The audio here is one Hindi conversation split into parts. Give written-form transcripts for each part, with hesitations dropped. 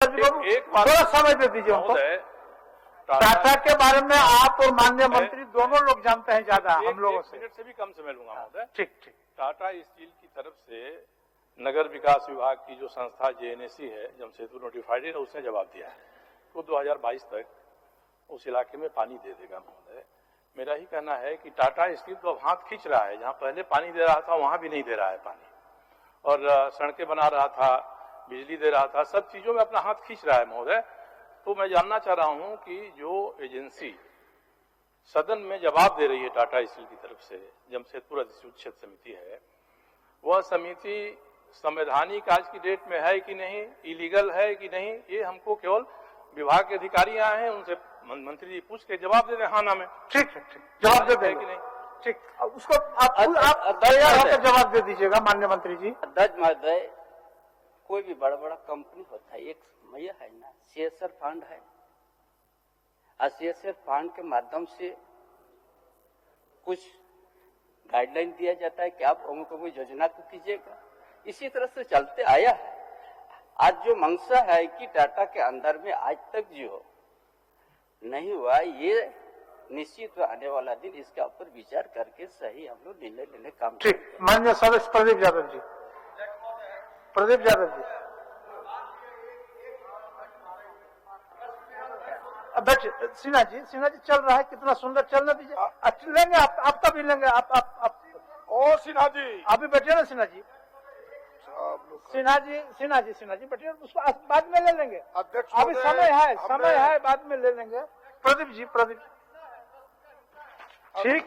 थोड़ा समय दे दीजिए हमको। टाटा के बारे में आप और माननीय मंत्री दोनों लोग जानते हैं ज्यादा हम लोगों से। मिनट से भी कम समय लूंगा महोदय। ठीक ठीक। टाटा स्टील की तरफ से नगर विकास विभाग की जो संस्था जेएनएसी है, जमशेदपुर नोटिफाइड है, उसने जवाब दिया है तो 2022 तक उस इलाके में पानी दे देगा महोदय। मेरा ही कहना है कि टाटा स्टील तो अब हाथ खींच रहा है, जहां पहले पानी दे रहा था वहां भी नहीं दे रहा है पानी, और सड़कें बना रहा था, बिजली दे रहा था, सब चीजों में अपना हाथ खींच रहा है महोदय। तो मैं जानना चाह रहा हूं कि जो एजेंसी सदन में जवाब दे रही है टाटा स्टील की तरफ से, जमशेदपुर अधिसूचित क्षेत्र समिति है, वह समिति संवैधानिक आज की डेट में है कि नहीं, इलीगल है कि नहीं, ये हमको केवल विभाग के अधिकारी आए हैं, उनसे मंत्री जी पूछ के जवाब दे दें हाँ ना में। ठीक है, ठीक, जवाब दे दें कि नहीं। ठीक, उसको आप जवाब दे दीजिएगा माननीय मंत्री जी। अध्यक्ष महोदय, कोई भी बड़ा बड़ा कंपनी होता है, एक भैया है ना सीएसआर फंड है, और सीएसआर फंड के माध्यम से कुछ गाइडलाइन दिया जाता है कि आप अमुक अमुक योजना को कीजिएगा, इसी तरह से चलते आया है। आज जो मंशा है कि टाटा के अंदर में आज तक जो नहीं हुआ, ये निश्चित आने वाला दिन इसके ऊपर विचार करके सही हम लोग निर्णय लेने का। ठीक, माननीय सदस्य प्रदीप यादव जी। प्रदीप यादव जी, अध्यक्ष सिन्हा जी चल रहा है, कितना सुंदर चलने दीजिए। लेंगे आपका भी लेंगे, आप ओ सिन्हा जी अभी बैठे ना सिन्हा जी, सिन्हा जी बैठिए, उसको बाद में ले लेंगे, अभी समय है बाद में ले लेंगे। प्रदीप जी ठीक,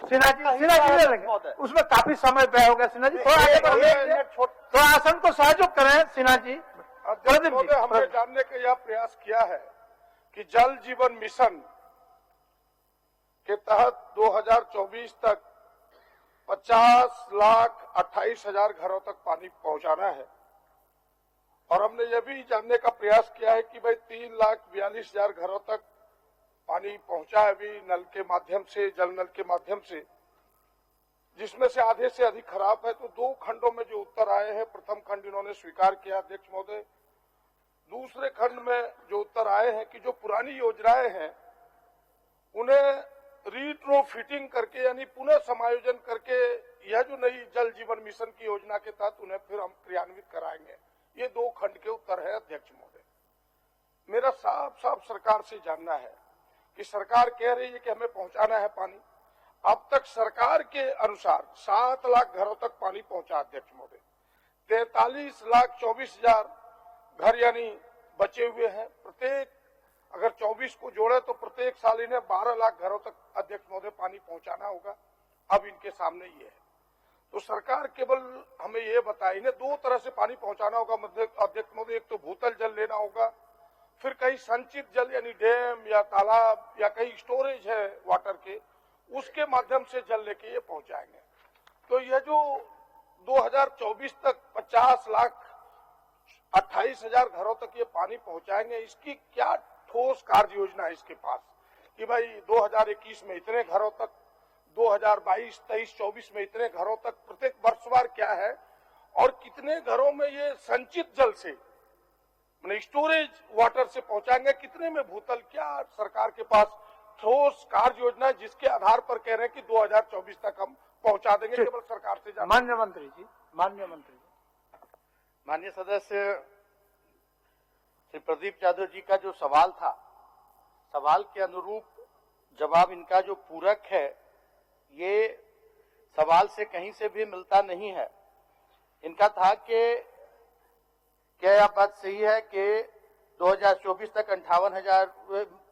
सिन्हा जी ले लेंगे, उसमें काफी समय व्यय हो गया। सिन्हा जी थोड़ा आगे बढ़िए, थोड़ा आसन को सहयोग करें। सिन्हा जी, प्रदीप जी, हमने जानने का यह प्रयास किया है कि जल जीवन मिशन के तहत 2024 तक 50,28,000 घरों तक पानी पहुंचाना है, और हमने यह भी जानने का प्रयास किया है कि भाई 3,42,000 घरों तक पानी पहुंचा है अभी नल के माध्यम से, जल नल के माध्यम से, जिसमें से आधे से अधिक खराब है। तो 2 खंडों में जो उत्तर आए हैं, प्रथम खंड इन्होंने स्वीकार किया अध्यक्ष महोदय, दूसरे खंड में जो उत्तर आए हैं कि जो पुरानी योजनाएं हैं उन्हें रीट्रोफिटिंग करके यानी पुनः समायोजन करके यह जो नई जल जीवन मिशन की योजना के तहत उन्हें फिर हम क्रियान्वित कराएंगे। ये 2 खंड के उत्तर है अध्यक्ष महोदय। मेरा साफ सरकार से जानना है कि सरकार कह रही है कि हमें पहुंचाना है पानी, अब तक सरकार के अनुसार 7 लाख घरों तक पानी पहुंचा अध्यक्ष महोदय। 43,24,000 घर यानी बचे हुए हैं, प्रत्येक अगर 24 को जोड़े तो प्रत्येक साल इन्हें 12 लाख घरों तक अध्यक्ष महोदय पानी पहुंचाना होगा। अब इनके सामने ये है, तो सरकार केवल हमें ये बताए, इन्हें 2 तरह से पानी पहुंचाना होगा अध्यक्ष महोदय। एक तो भूतल जल लेना होगा, फिर कहीं संचित जल यानी डैम या तालाब या कहीं स्टोरेज है वाटर के, उसके माध्यम से जल लेके ये पहुंचाएंगे। तो यह जो 2024 तक 50,28,000 घरों तक ये पानी पहुंचाएंगे, इसकी क्या ठोस कार्य योजना है इसके पास कि भाई 2021 में इतने घरों तक, 2022, 23, 24 में इतने घरों तक, प्रत्येक वर्षवार क्या है, और कितने घरों में ये संचित जल से मैंने स्टोरेज वाटर से पहुंचाएंगे, कितने में भूतल, क्या सरकार के पास ठोस कार्य योजना है जिसके आधार पर कह रहे हैं कि 2024 तक हम पहुंचा देंगे। केवल सरकार से जानना। माननीय मंत्री जी, माननीय सदस्य श्री प्रदीप यादव जी का जो सवाल था, सवाल के अनुरूप जवाब इनका जो पूरक है, ये सवाल से कहीं से भी मिलता नहीं है। इनका था कि क्या यह बात सही है कि 2024 तक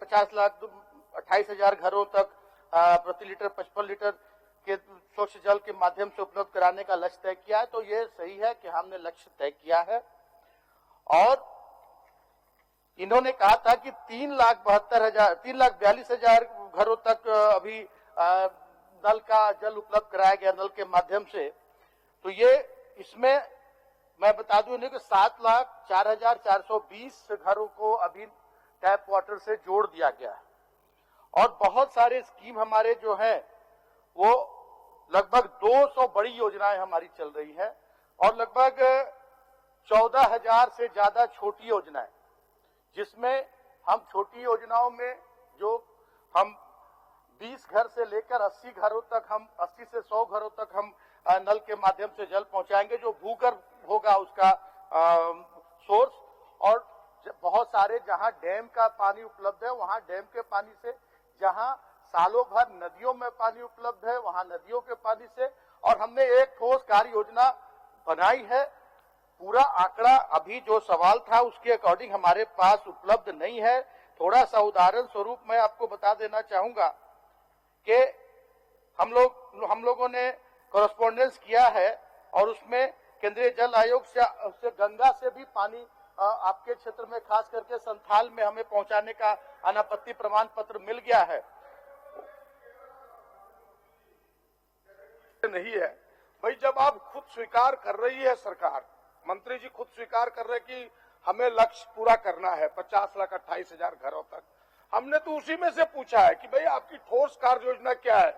50,28,000 घरों तक प्रति लीटर 55 लीटर के स्वच्छ जल के माध्यम से उपलब्ध कराने का लक्ष्य तय किया है। तो ये सही है कि हमने लक्ष्य तय किया है, और इन्होंने कहा था कि 3,42,000 घरों तक अभी नल का जल उपलब्ध कराया गया नल के माध्यम से। तो ये इसमें मैं बता दूं कि 7,04,420 घरों को अभी टैप वाटर से जोड़ दिया गया है, और बहुत सारे स्कीम हमारे जो हैं वो लगभग 200 बड़ी योजनाएं हमारी चल रही हैं, और लगभग 14,000 से ज्यादा छोटी योजनाएं, जिसमें हम छोटी योजनाओं में जो हम 20 घर से लेकर 80 घरों तक, हम 80 से 100 घरों तक हम नल के माध्यम से जल पहुंचाएंगे, जो भूगर्भ होगा उसका सोर्स। और बहुत सारे जहां डैम का पानी उपलब्ध है वहां डैम के पानी से, जहां सालों भर नदियों में पानी उपलब्ध है वहां नदियों के पानी से। और हमने एक ठोस कार्य योजना बनाई है। पूरा आंकड़ा अभी जो सवाल था उसके अकॉर्डिंग हमारे पास उपलब्ध नहीं है। थोड़ा सा उदाहरण स्वरूप मैं आपको बता देना चाहूंगा कि हम लोगों ने कॉरेस्पॉन्डेंस किया है और उसमें केंद्रीय जल आयोग से गंगा से भी पानी आपके क्षेत्र में खास करके संथाल में हमें पहुंचाने का अनापत्ति प्रमाण पत्र मिल गया है। नहीं है भाई, जब आप खुद स्वीकार कर रही है सरकार, मंत्री जी खुद स्वीकार कर रहे कि हमें लक्ष्य पूरा करना है 50,28,000 घरों तक, हमने तो उसी में से पूछा है कि भाई आपकी ठोस कार्य योजना क्या है।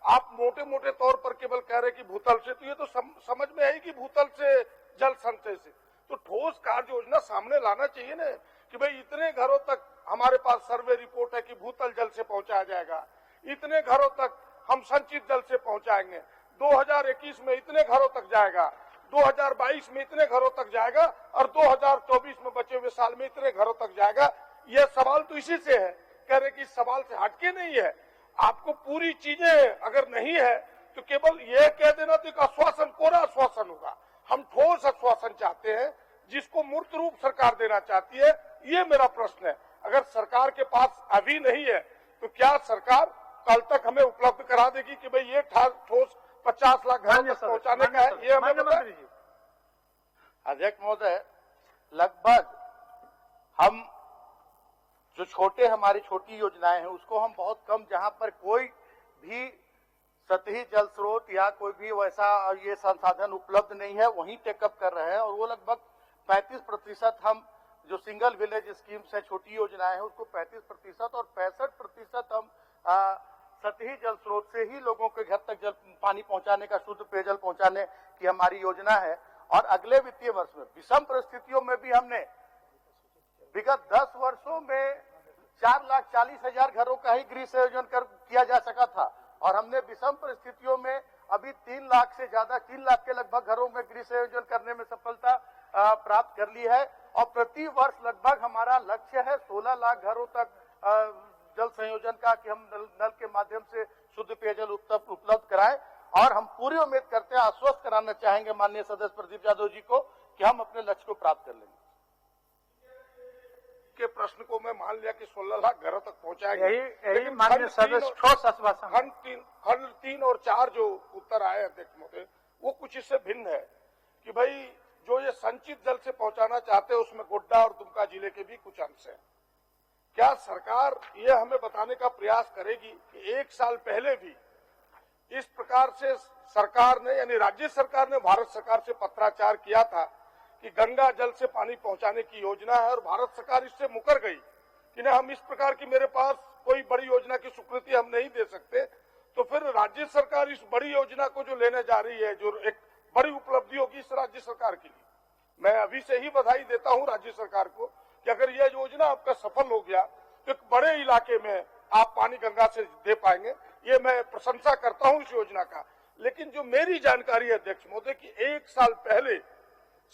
आप मोटे मोटे तौर पर केवल कह रहे कि भूतल से, तो ये तो समझ में आई कि भूतल से जल संचय से, तो ठोस कार्य योजना सामने लाना चाहिए ना कि भाई इतने घरों तक हमारे पास सर्वे रिपोर्ट है कि भूतल जल से पहुंचाया जाएगा, इतने घरों तक हम संचित जल से पहुंचाएंगे, 2021 में इतने घरों तक जाएगा, 2022 में इतने घरों तक जाएगा और 2024 में बचे हुए साल में इतने घरों तक जाएगा। यह सवाल तो इसी से है, कह रहे कि इस सवाल से हटके नहीं है। आपको पूरी चीजें अगर नहीं है तो केवल यह कह देना तो एक आश्वासन, कोरा आश्वासन होगा। हम ठोस आश्वासन चाहते हैं जिसको मूर्त रूप सरकार देना चाहती है। ये मेरा प्रश्न है। अगर सरकार के पास अभी नहीं है तो क्या सरकार कल तक हमें उपलब्ध करा देगी कि भाई ये ठोस 50 लाख घरों तक पहुंचाने का है? ये हमें बताइए। अध्यक्ष महोदय, लगभग हम जो हमारी छोटी योजनाएं हैं उसको हम बहुत कम, जहां पर कोई भी सतही जल स्रोत या कोई भी वैसा ये संसाधन उपलब्ध नहीं है वहीं टेकअप कर रहे हैं। और वो लगभग 35% हम जो सिंगल विलेज स्कीम से छोटी योजनाएं हैं उसको 35% और 65% हम सतही जल स्रोत से ही लोगों के घर तक पानी पहुंचाने का, शुद्ध पेयजल पहुंचाने की हमारी योजना है। और अगले वित्तीय वर्ष में विषम परिस्थितियों में भी हमने विगत 10 वर्षों में 4,40,000 घरों का ही गृह संयोजन किया जा सका था और हमने विषम परिस्थितियों में अभी 3 लाख से ज्यादा, 3 लाख के लगभग घरों में गृह संयोजन करने में सफलता प्राप्त कर ली है। और प्रति वर्ष लगभग हमारा लक्ष्य है 16 लाख घरों तक जल संयोजन का कि हम नल के माध्यम से शुद्ध पेयजल उपलब्ध कराएं। और हम पूरी उम्मीद करते हैं, आश्वस्त कराना चाहेंगे माननीय सदस्य प्रदीप यादव जी को कि हम अपने लक्ष्य को प्राप्त कर लेंगे। के प्रश्न को मैं मान लिया कि 16 लाख घरों तक पहुंचाएंगे। यही माननीय सदस्य ठोस आश्वासन। खंड 3 और 4 जो उत्तर आए अध्यक्ष महोदय, वो कुछ इससे भिन्न है कि भाई जो ये संचित जल से पहुंचाना चाहते हैं उसमें गोड्डा और दुमका जिले के भी कुछ अंश है। क्या सरकार ये हमें बताने का प्रयास करेगी कि 1 साल पहले भी इस प्रकार से सरकार ने, यानी राज्य सरकार ने भारत सरकार से पत्राचार किया था कि गंगा जल से पानी पहुंचाने की योजना है और भारत सरकार इससे मुकर गई कि नहीं, हम इस प्रकार की, मेरे पास कोई बड़ी योजना की स्वीकृति हम नहीं दे सकते। तो फिर राज्य सरकार इस बड़ी योजना को जो लेने जा रही है, जो एक बड़ी उपलब्धि होगी इस राज्य सरकार के लिए, मैं अभी से ही बधाई देता हूं राज्य सरकार को कि अगर यह योजना आपका सफल हो गया तो एक बड़े इलाके में आप पानी गंगा से दे पाएंगे। ये मैं प्रशंसा करता हूं इस योजना का। लेकिन जो मेरी जानकारी है अध्यक्ष महोदय कि 1 साल पहले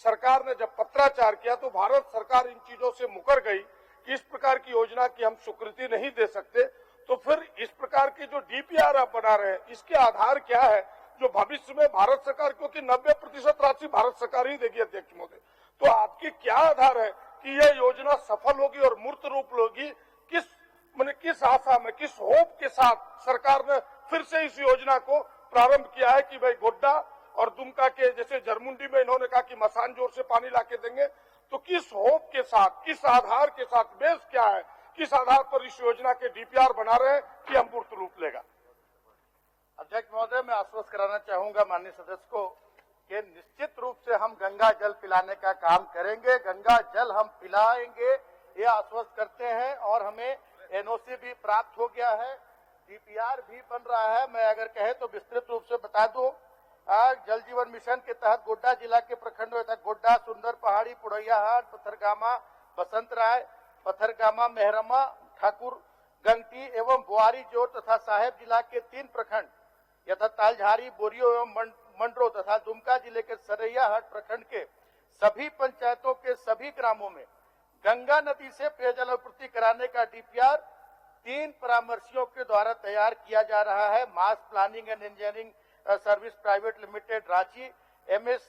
सरकार ने जब पत्राचार किया तो भारत सरकार इन चीजों से मुकर गई कि इस प्रकार की योजना की हम स्वीकृति नहीं दे सकते। तो फिर इस प्रकार के जो डीपीआर आप बना रहे हैं इसके आधार क्या है जो भविष्य में भारत सरकार, क्योंकि 90% राशि भारत सरकार ही देगी अध्यक्ष महोदय, तो आपकी क्या आधार है कि यह योजना सफल होगी और मूर्त रूप होगी? किस आशा में, किस होप के साथ सरकार ने फिर से इस योजना को प्रारंभ किया है कि भाई गोड्डा और दुमका के, जैसे जरमुंडी में इन्होंने कहा कि मसान जोर से पानी लाके देंगे, तो किस होप के साथ, किस आधार के साथ, बेस क्या है, किस आधार पर इस योजना के डीपीआर बना रहे हैं कि हम मूर्त रूप लेगा? अध्यक्ष महोदय, मैं आश्वस्त कराना चाहूंगा माननीय सदस्य को कि निश्चित रूप से हम गंगा जल पिलाने का काम करेंगे, गंगा जल हम पिलाएंगे, ये आश्वस्त करते हैं। और हमें एनओसी भी प्राप्त हो गया है, डीपीआर भी बन रहा है। मैं अगर कहे तो विस्तृत रूप से बता दूं, जल जीवन मिशन के तहत गोड्डा जिला के प्रखंडों तथा गोड्डा, सुंदर पहाड़ी, पुड़ैयाहाट, पथरगामा, बसंत राय, पथरगामा, मेहरमा, ठाकुर गंगटी एवं बुआरी जोड़ तथा साहेब जिला के 3 प्रखंड यथा तालझारी, बोरियो एवं मंडरो तथा दुमका जिले के सरैयाहाट प्रखंड के सभी पंचायतों के सभी ग्रामों में गंगा नदी से पेयजल आपूर्ति कराने का डीपीआर 3 परामर्शियों के द्वारा तैयार किया जा रहा है। Mass planning and engineering service private limited Ranchi, MS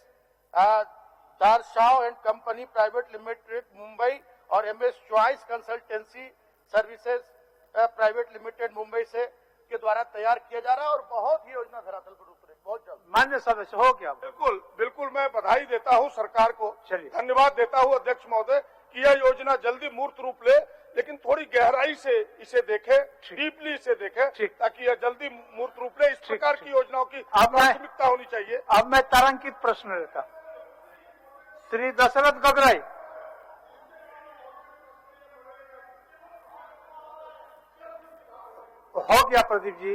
Darashaw and company private limited Mumbai और MS choice consultancy services private limited Mumbai से के द्वारा तैयार किया जा रहा है और बहुत ही योजना धरातल पर उतरे बहुत जल्द। मान्य सदस्य हो गया। बिल्कुल बिल्कुल, मैं बधाई देता हूं सरकार को, चलिए। धन्यवाद देता हूं अध्यक्ष महोदय कि यह योजना जल्दी मूर्त रूप ले, लेकिन थोड़ी गहराई से इसे देखे, डीपली इसे देखे, ताकि यह जल्दी मूर्त रूप ले। इस प्रकार की योजनाओं की प्राथमिकता होनी चाहिए। अब मैं तारांकित प्रश्न लेता, श्री दशरथ गगराई। हो गया प्रदीप जी।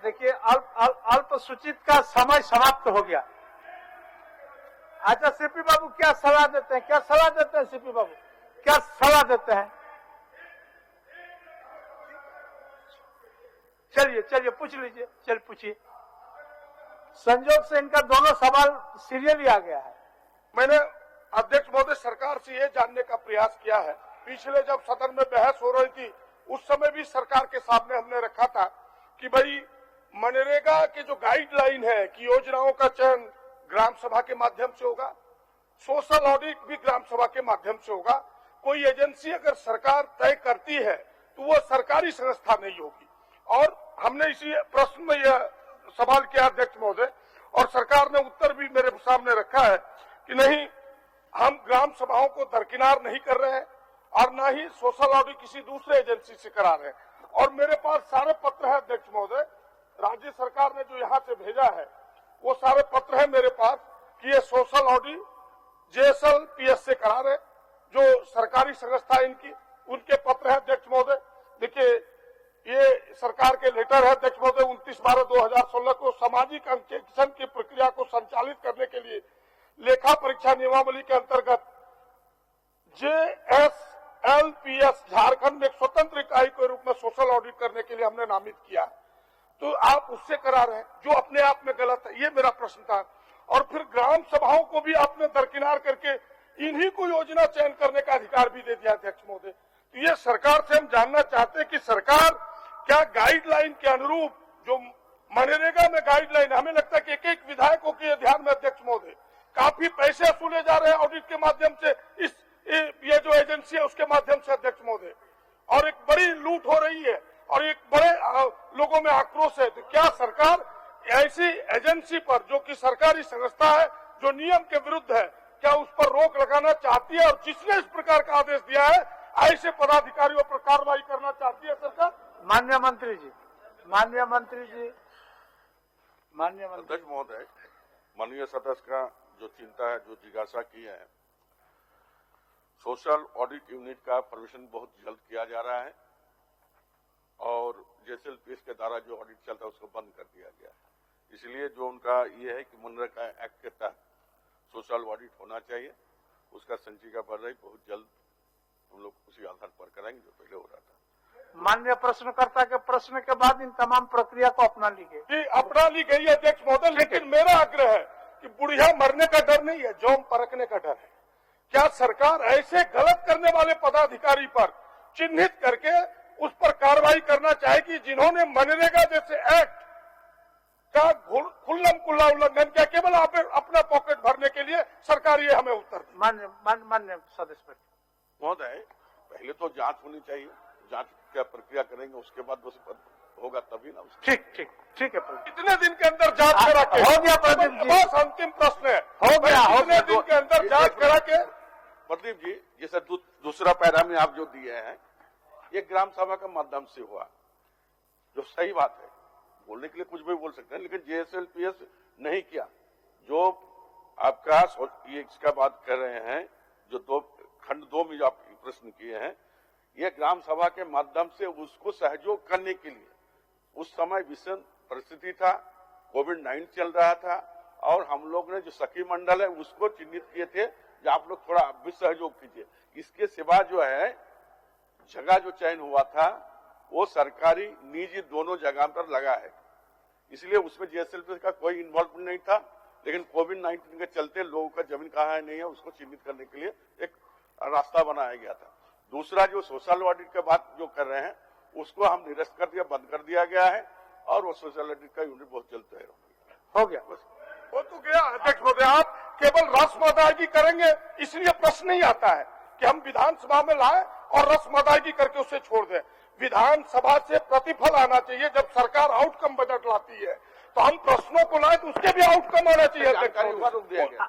देखिए अल्प सूचित का समय समाप्त हो गया। अच्छा सीपी बाबू क्या सलाह देते हैं? क्या सलाह देते हैं सीपी बाबू? क्या सलाह देते हैं? चलिए पूछ लीजिए, चल पूछिए। संजोग से इनका दोनों सवाल सीरियली आ गया है। मैंने अध्यक्ष महोदय सरकार से ये जानने का प्रयास किया है, पिछले जब सदन में बहस हो रही थी उस समय भी सरकार के सामने हमने रखा था कि भाई मनरेगा के जो गाइडलाइन है कि योजनाओं का चयन ग्राम सभा के माध्यम से होगा, सोशल ऑडिट भी ग्राम सभा के माध्यम से होगा। कोई एजेंसी अगर सरकार तय करती है तो वो सरकारी संस्था नहीं होगी। और हमने इसी प्रश्न में यह सवाल किया अध्यक्ष महोदय, और सरकार ने उत्तर भी मेरे सामने रखा है कि नहीं, हम ग्राम सभाओं को दरकिनार नहीं कर रहे हैं और न ही सोशल ऑडिट किसी दूसरे एजेंसी से करा रहे हैं। और मेरे पास सारे पत्र है अध्यक्ष महोदय, राज्य सरकार ने जो यहाँ से भेजा है वो सारे पत्र है मेरे पास कि ये सोशल ऑडिट JSL-PS से करा रहे, जो सरकारी संस्था इनकी, उनके पत्र है अध्यक्ष महोदय। देखिए ये सरकार के लेटर है अध्यक्ष महोदय 29/12/2016 को सामाजिक अंकेक्षण की प्रक्रिया को संचालित करने के लिए लेखा परीक्षा नियमावली के अंतर्गत JSL-PS झारखंड में एक स्वतंत्र इकाई के रूप में सोशल ऑडिट करने के लिए हमने नामित किया, तो आप उससे करा रहे हैं जो अपने आप में गलत है। ये मेरा प्रश्न था। और फिर ग्राम सभाओं को भी आपने दरकिनार करके इन्हीं को योजना चयन करने का अधिकार भी दे दिया अध्यक्ष महोदय। तो ये सरकार से हम जानना चाहते हैं कि सरकार क्या गाइडलाइन के अनुरूप, जो मनरेगा में गाइडलाइन, हमें लगता है कि एक एक विधायकों के ध्यान में अध्यक्ष महोदय काफी पैसे वसूले जा रहे हैं ऑडिट के माध्यम से, ये जो एजेंसी है उसके माध्यम से अध्यक्ष महोदय, और एक बड़ी लूट हो रही है और एक बड़े लोगों में आक्रोश है। तो क्या सरकार ऐसी एजेंसी पर, जो कि सरकारी संस्था है, जो नियम के विरुद्ध है, क्या उस पर रोक लगाना चाहती है? और जिसने इस प्रकार का आदेश दिया है ऐसे पदाधिकारियों पर कार्रवाई करना चाहती है सरकार? माननीय मंत्री जी, माननीय मंत्री जी, माननीय मंत्री। अध्यक्ष महोदय, माननीय सदस्य का जो चिंता है, जो जिज्ञासा की है, सोशल ऑडिट यूनिट का परमिशन बहुत जल्द किया जा रहा है और JSL-PS के द्वारा जो ऑडिट चलता है उसको बंद कर दिया गया है। इसलिए जो उनका ये है कि मनरेगा एक्ट के तहत सोशल ऑडिट होना चाहिए, उसका संचिका बढ़ रही, बहुत जल्द हम लोग उसी आधार पर कराएंगे जो पहले हो रहा था। माननीय प्रश्नकर्ता के प्रश्न के बाद इन तमाम प्रक्रिया को अपना ली गई। जी, अपना ली गई है अध्यक्ष महोदय, लेकिन मेरा आग्रह है कि बुढ़िया मरने का डर नहीं है, जोम परखने का डर है। क्या सरकार ऐसे गलत करने वाले पदाधिकारी पर चिन्हित करके उस पर कार्रवाई करना चाहेगी जिन्होंने मनरेगा जैसे एक्ट का खुल्लम खुल्ला उल्लंघन किया, केवल अपना पॉकेट भरने के लिए? सरकार ये हमें उत्तर दे। मान्य सदस्य महोदय, पहले तो जांच होनी चाहिए, जांच क्या प्रक्रिया करेंगे उसके बाद बस होगा तभी ना। ठीक है। कितने दिन के अंदर जांच करा के? हो गया प्रदीप जी, बस अंतिम प्रश्न है, हो गया। कितने दिन के अंदर जांच करा के? प्रदीप जी, जैसे दूसरा पैरा में आप जो दिए हैं, ये ग्राम सभा के माध्यम से हुआ, जो सही बात है, बोलने के लिए कुछ भी बोल सकते हैं, लेकिन JSL-PS नहीं किया। जो आपका ये इसका बात कर रहे हैं, जो खंड 2 में जो आप प्रश्न किए हैं, ये ग्राम सभा के माध्यम से उसको सहयोग करने के लिए उस समय विषम परिस्थिति था, कोविड-19 चल रहा था और हम लोग ने जो सखी मंडल है उसको चिन्हित किए थे कि आप लोग थोड़ा भी सहयोग कीजिए। इसके सिवा जो है जगह जो चयन हुआ था वो सरकारी निजी दोनों जगह पर लगा है, इसलिए उसमें जेएसएलपीएस का कोई इन्वॉल्वमेंट नहीं था। लेकिन कोविड-19 के चलते लोगों का जमीन कहाँ है नहीं है उसको चिन्हित करने के लिए एक रास्ता बनाया गया था। दूसरा जो सोशल ऑडिट के बात जो कर रहे हैं उसको हम निरस्त कर दिया, बंद कर दिया गया है और वो सोशल ऑडिट का यूनिट बहुत जल्द तैयार हो गया। हो तो गया अध्यक्ष महोदय, आप केवल रस्म अदायगी करेंगे इसलिए प्रश्न नहीं आता है कि हम विधानसभा में लाए और रस्म अदायगी करके उसे छोड़ दें। विधानसभा से प्रतिफल आना चाहिए। जब सरकार आउटकम बजट लाती है तो हम प्रश्नों को लाए तो उसके भी आउटकम आना चाहिए,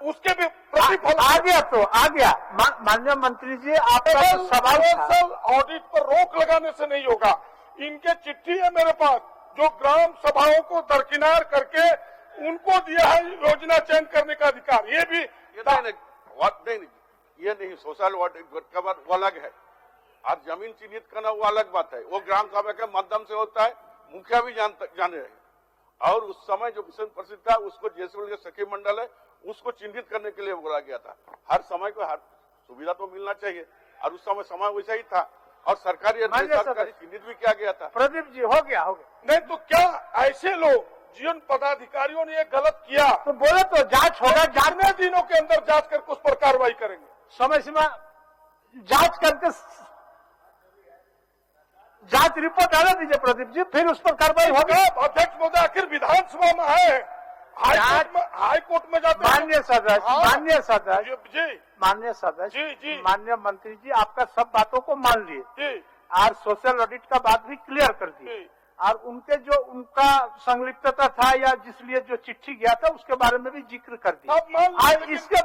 उसके भी प्रतिफल आ गया तो आ गया। माननीय मंत्री जी आपका तो सवाल था। ऑडिट पर रोक लगाने से नहीं होगा। इनके चिट्ठी है मेरे पास जो ग्राम सभाओं को दरकिनार करके उनको दिया है योजना चयन करने का अधिकार। ये भी ये नहीं सोशल ऑडिट का बात वो अलग है। आज जमीन चिन्हित करना वो अलग बात है, वो ग्राम सभा के माध्यम से होता है, मुखिया भी जाने रहे। और उस समय जो विषम परिस्थिति था उसको जेएसएल के सखी मंडल है उसको चिन्हित करने के लिए बोला गया था। हर समय को हर सुविधा तो मिलना चाहिए और उस समय वैसा ही था और सरकारी चिन्हित भी किया गया था। प्रदीप जी हो गया नहीं तो क्या ऐसे लोग जिन पदाधिकारियों ने ये गलत किया तो बोले तो जांच होगा, कितने दिनों के अंदर जांच करके उस पर कार्रवाई करेंगे? समय सीमा जांच करके जांच रिपोर्ट आने दीजिए प्रदीप जी, फिर उस पर कार्रवाई होगी। अध्यक्ष महोदय आखिर विधानसभा में है, हाईकोर्ट में जाते माननीय सदस्य माननीय सदस्य जी माननीय मंत्री जी आपका सब बातों को मान लिए और सोशल ऑडिट का बात भी क्लियर कर दिए और उनके जो उनका संलिप्तता था या जिसलिए जो चिट्ठी गया था उसके बारे में भी जिक्र कर दिया। आज इसके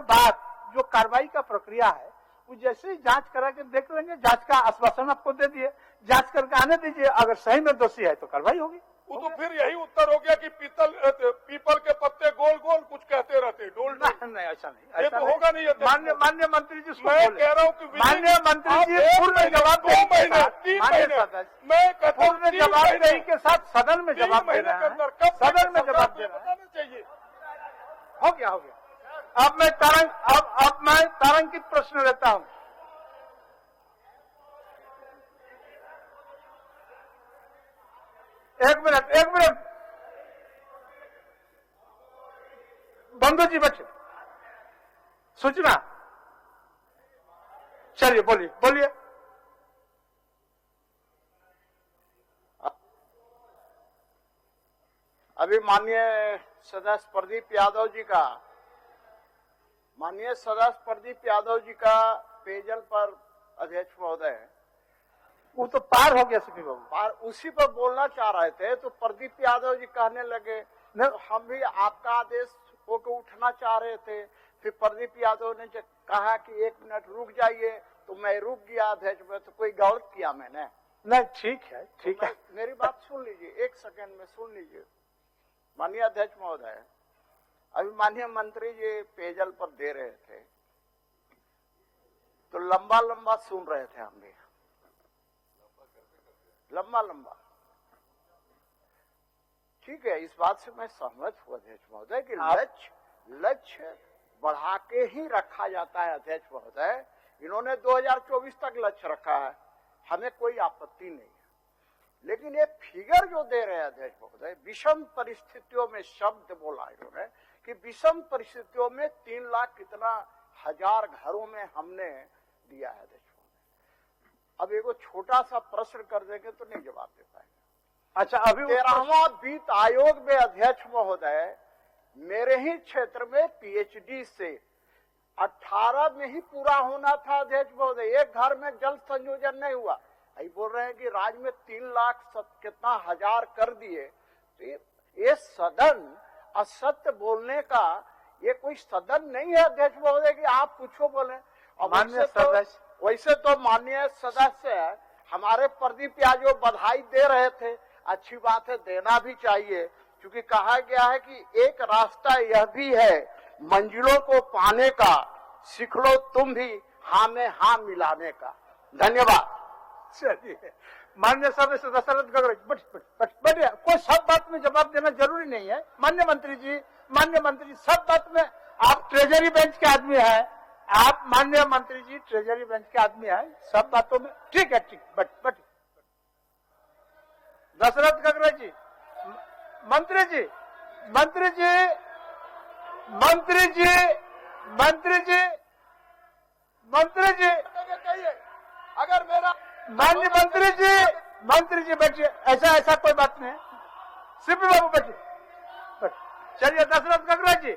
बाद जो कार्रवाई का प्रक्रिया है वो जैसे ही जांच करा के देख लेंगे, जांच का आश्वासन आपको दे दिए, जांच करके आने दीजिए, अगर सही में दोषी है तो कार्रवाई होगी। वो तो फिर यही उत्तर हो गया कि पीपल के पत्ते गोल गोल कुछ कहते रहते डोल नहीं ऐसा नहीं, ये तो होगा नहीं। माननीय मंत्री जी मैं कह रहा हूँ कि माननीय मंत्री जी पूर्ण जवाब मैं पूर्ण जवाबदेही के साथ सदन में जवाब दे रहे हैं, सदन में जवाब दे रहे हैं। चाहिए। हो गया। अब मैं तारांकित प्रश्न लेता हूं। एक मिनट बंधु जी बच्चे सूचना, चलिए बोलिए। अभी माननीय सदस्य प्रदीप यादव जी का पेयजल पर अध्यक्ष महोदय वो तो पार हो गया सीपी बाबू, पार उसी पर बोलना चाह रहे थे तो प्रदीप यादव जी कहने लगे तो हम भी आपका आदेश होकर उठना चाह रहे थे। फिर प्रदीप यादव ने कहा कि 1 मिनट रुक जाइए तो मैं रुक गया अध्यक्ष में। तो कोई गलत किया मैंने? नहीं ठीक है मेरी बात सुन लीजिए, 1 सेकंड में सुन लीजिए। माननीय अध्यक्ष महोदय, अभी माननीय मंत्री जी पेयजल पर दे रहे थे तो लंबा सुन रहे थे, हम भी लंबा। ठीक है, इस बात से मैं सहमत हूँ अध्यक्ष महोदय कि लक्ष्य बढ़ा के ही रखा जाता है। अध्यक्ष महोदय, इन्होंने 2024 तक लक्ष्य रखा है, हमें कोई आपत्ति नहीं है। लेकिन ये फिगर जो दे रहे हैं अध्यक्ष महोदय, विषम परिस्थितियों में शब्द बोला इन्होंने कि विषम परिस्थितियों में 3 लाख कितना हजार घरों में हमने दिया है अध्यक्ष महोदय। अब एगो छोटा सा प्रश्न कर देंगे तो नहीं जवाब दे पाएंगे। अच्छा, अभी 13वां वित्त आयोग में अध्यक्ष महोदय मेरे ही क्षेत्र में पीएचडी से 18 में ही पूरा होना था अध्यक्ष महोदय। एक घर में जल संयोजन नहीं हुआ। यही बोल रहे हैं कि राज्य में 3 लाख कितना हजार कर दिए। तो ये सदन असत्य बोलने का ये कोई सदन नहीं है अध्यक्ष महोदय कि आप कुछ बोले। माननीय सदस्य, वैसे तो माननीय सदस्य हमारे प्रदीप यादव बधाई दे रहे थे, अच्छी बात है, देना भी चाहिए, क्योंकि कहा गया है कि एक रास्ता यह भी है मंजिलों को पाने का, सीख लो तुम भी हाँ में हाँ मिलाने का। धन्यवाद। चलिए मान्य सदस्य दशरथ गगरेज बैठिए। कोई सब बात में जवाब देना जरूरी नहीं है। मान्य मंत्री जी सब बात में आप ट्रेजरी बेंच के आदमी है, आप माननीय मंत्री जी ट्रेजरी बेंच के आदमी है, सब बातों में ठीक है, ठीक। बैठिए। दशरथ गगरेज जी, मंत्री जी अगर मेरा माननीय मंत्री जी बैठिए। ऐसा कोई बात नहीं है। सीपी बाबू बैठिए। चलिए दशरथ गगरेज जी,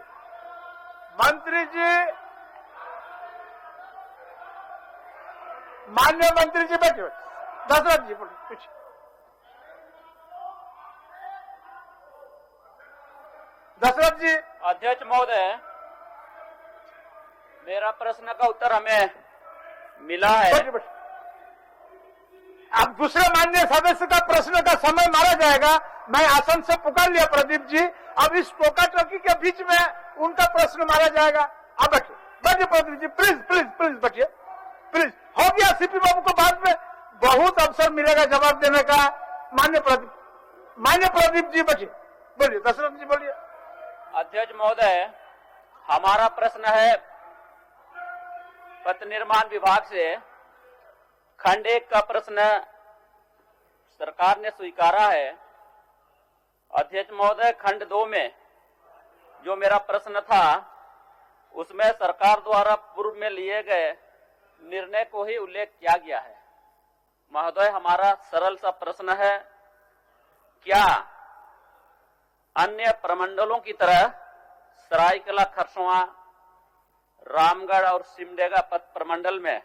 मंत्री जी, माननीय मंत्री जी बैठिए। दशरथ जी बोलिए कुछ। दशरथ जी। अध्यक्ष महोदय, मेरा प्रश्न का उत्तर हमें मिला है। अब दूसरे माननीय सदस्य का प्रश्न का समय मारा जाएगा। मैं आसन से पुकार लिया प्रदीप जी, अब इस टोका टोकी के बीच में उनका प्रश्न मारा जाएगा। अब बैठिए प्रदीप जी, प्लीज बैठिए, प्लीज। हो गया, सीपी बाबू को बाद में बहुत अवसर मिलेगा जवाब देने का। मान्य प्रदीप जी बैठिए, बोलिए। दशरथ जी बोलिए। अध्यक्ष महोदय, हमारा प्रश्न है पथ निर्माण विभाग से। खंड 1 का प्रश्न सरकार ने स्वीकारा है। अध्यक्ष महोदय, खंड 2 में जो मेरा प्रश्न था उसमें सरकार द्वारा पूर्व में लिए गए निर्णय को ही उल्लेख किया गया है। महोदय, हमारा सरल सा प्रश्न है, क्या अन्य प्रमंडलों की तरह सरायकेला खरसवां, रामगढ़ और सिमडेगा पथ प्रमंडल में